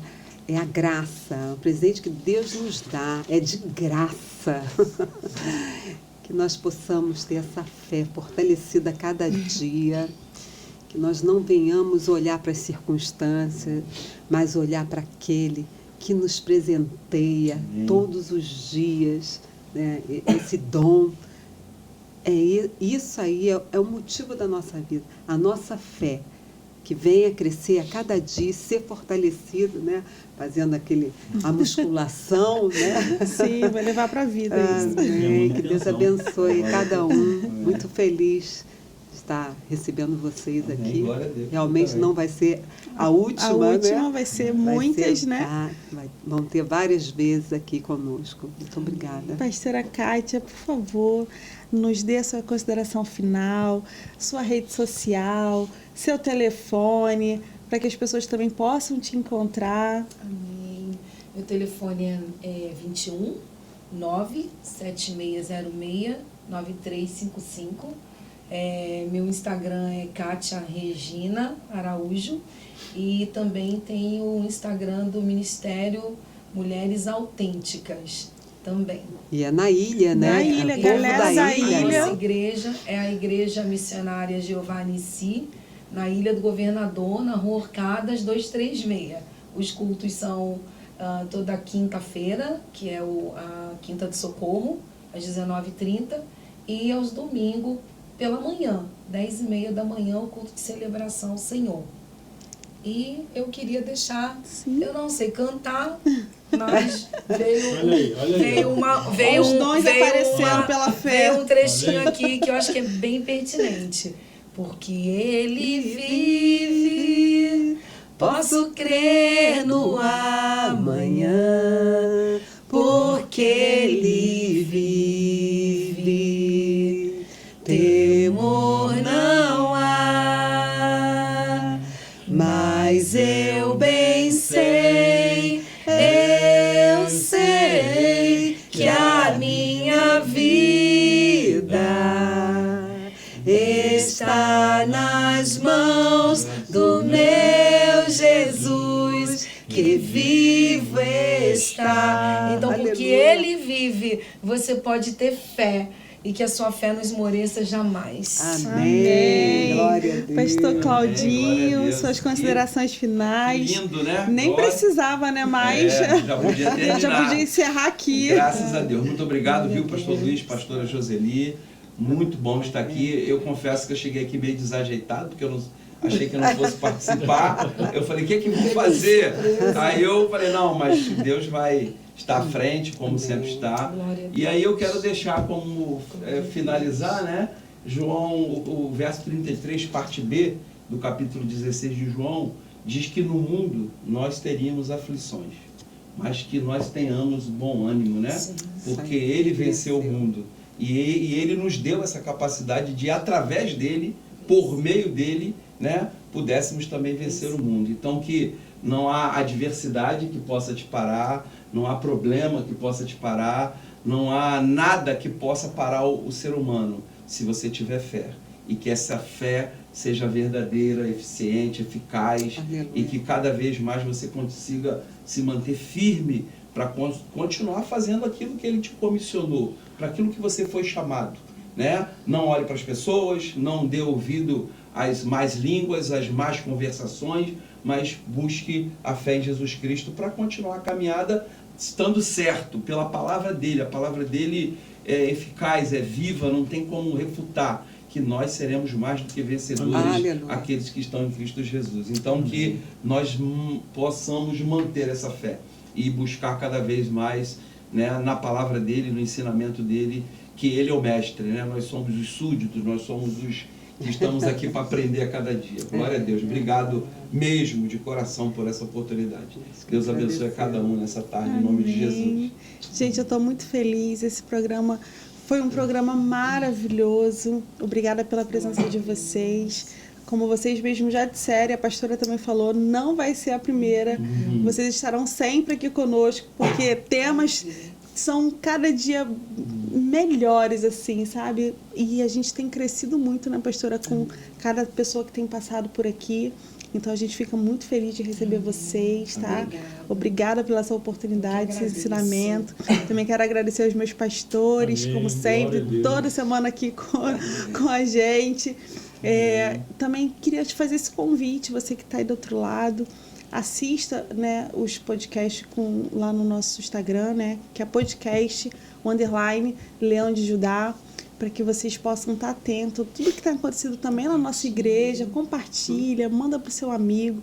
Speaker 3: É a graça, o presente que Deus nos dá, é de graça. Que nós possamos ter essa fé fortalecida a cada dia, que nós não venhamos olhar para as circunstâncias, mas olhar para aquele que nos presenteia todos os dias né? Esse dom. Isso aí é o motivo da nossa vida, a nossa fé, que venha crescer a cada dia, ser fortalecido, né? Fazendo a musculação, né?
Speaker 1: Sim, vai levar para a vida isso.
Speaker 3: Amém. Que Deus abençoe cada um. Muito feliz de estar recebendo vocês
Speaker 5: Amém.
Speaker 3: aqui.
Speaker 5: Glória a Deus.
Speaker 3: Realmente não vai ser a última,
Speaker 1: A última
Speaker 3: né?
Speaker 1: vai ser muitas, né?
Speaker 3: Vão ter várias vezes aqui conosco. Muito obrigada.
Speaker 1: Pastora Kátia, por favor, nos dê a sua consideração final, sua rede social, seu telefone, para que as pessoas também possam te encontrar.
Speaker 4: Amém. Meu telefone é 21 97606 9355. Meu Instagram é Kátia Regina Araújo. E também tem o Instagram do Ministério Mulheres Autênticas também.
Speaker 3: E é na ilha, né?
Speaker 1: Na ilha,
Speaker 3: Povo
Speaker 1: galera da
Speaker 4: A
Speaker 1: ilha.
Speaker 4: nossa igreja é a Igreja Missionária Jeová Nissi, na Ilha do Governador, na Rua Orcadas 236. Os cultos são toda quinta-feira, que é a Quinta de Socorro, às 19h30, e aos domingos, pela manhã, 10h30 da manhã, o culto de celebração ao Senhor. E eu queria deixar, eu não sei cantar, mas veio
Speaker 1: Os dons apareceram pela fé.
Speaker 4: Veio um trechinho aqui que eu acho que é bem pertinente. Porque ele vive, posso crer no amanhã, porque ele vive, temor não há, mas eu bem sei, que a minha vida está nas mãos do meu Jesus, que vivo está. Então, porque Ele vive, você pode ter fé, e que a sua fé não esmoreça jamais.
Speaker 3: Amém. Glória a Deus.
Speaker 1: Pastor Claudinho,
Speaker 5: Deus.
Speaker 1: suas considerações finais.
Speaker 5: Lindo, né?
Speaker 1: Nem
Speaker 5: Glória.
Speaker 1: precisava, né? Mas
Speaker 5: Já podia terminar.
Speaker 1: já podia encerrar aqui.
Speaker 5: Graças a Deus. Muito obrigado, viu, pastor Luiz, pastora Joseli. Muito bom estar aqui. Eu confesso que eu cheguei aqui meio desajeitado, porque eu não achei que eu não fosse participar. Eu falei, o que eu vou fazer? Aí eu falei, não, mas Deus vai estar à frente, como sempre está. E aí eu quero deixar como finalizar, né? João, o verso 33, parte B, do capítulo 16 de João, diz que no mundo nós teríamos aflições, mas que nós tenhamos bom ânimo, né? Porque Ele venceu o mundo. E Ele nos deu essa capacidade de, através dEle, por meio dEle, né, pudéssemos também vencer o mundo. Então, que não há adversidade que possa te parar, não há problema que possa te parar, não há nada que possa parar o ser humano, se você tiver fé. E que essa fé seja verdadeira, eficiente, eficaz, e que cada vez mais você consiga se manter firme para continuar fazendo aquilo que Ele te comissionou, para aquilo que você foi chamado, né? Não olhe para as pessoas, não dê ouvido às más línguas, às más conversações, mas busque a fé em Jesus Cristo para continuar a caminhada estando certo pela palavra dEle. A palavra dEle é eficaz, é viva, não tem como refutar que nós seremos mais do que vencedores, aqueles que estão em Cristo Jesus. Então, que nós possamos manter essa fé e buscar cada vez mais, né, na palavra dEle, no ensinamento dEle, que Ele é o mestre, né? Nós somos os súditos, nós somos os que estamos aqui para aprender a cada dia. Glória a Deus. Obrigado mesmo, de coração, por essa oportunidade. Deus abençoe a cada um nessa tarde, em nome de Jesus.
Speaker 1: Gente, eu estou muito feliz. Esse programa foi um programa maravilhoso. Obrigada pela presença de vocês. Como vocês mesmos já disseram, a pastora também falou, não vai ser a primeira. Vocês estarão sempre aqui conosco, porque temas são cada dia melhores, assim, sabe? E a gente tem crescido muito, né, pastora, com cada pessoa que tem passado por aqui. Então a gente fica muito feliz de receber vocês, tá? Obrigada pela essa oportunidade, esse ensinamento. Também quero agradecer aos meus pastores, como sempre, toda semana aqui com a gente. Também queria te fazer esse convite, você que está aí do outro lado, assista, né, os podcasts lá no nosso Instagram, né, que é podcast Leão de Judá, para que vocês possam estar atentos. Tudo que está acontecendo também na nossa igreja, compartilha, manda para o seu amigo.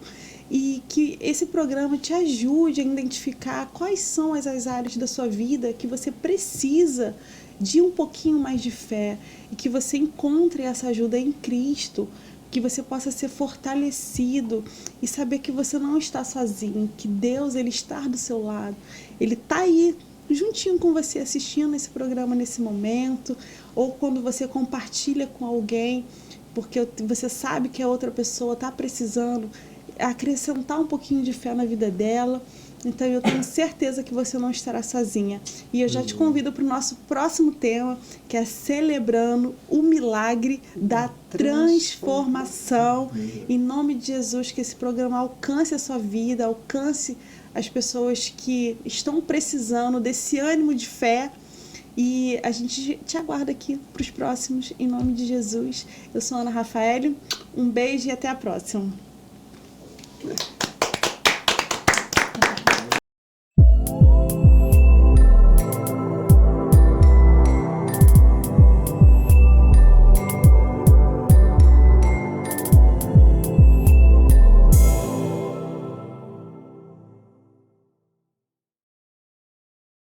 Speaker 1: E que esse programa te ajude a identificar quais são as áreas da sua vida que você precisa de um pouquinho mais de fé. E que você encontre essa ajuda em Cristo. Que você possa ser fortalecido e saber que você não está sozinho. Que Deus, Ele está do seu lado. Ele está aí, juntinho com você, assistindo esse programa nesse momento, ou quando você compartilha com alguém, porque você sabe que a outra pessoa está precisando acrescentar um pouquinho de fé na vida dela. Então eu tenho certeza que você não estará sozinha. E eu já te convido para o nosso próximo tema, que é celebrando o milagre da transformação. Em nome de Jesus, que esse programa alcance a sua vida, alcance as pessoas que estão precisando desse ânimo de fé. E a gente te aguarda aqui para os próximos, em nome de Jesus. Eu sou Ana Rafaele, um beijo e até a próxima.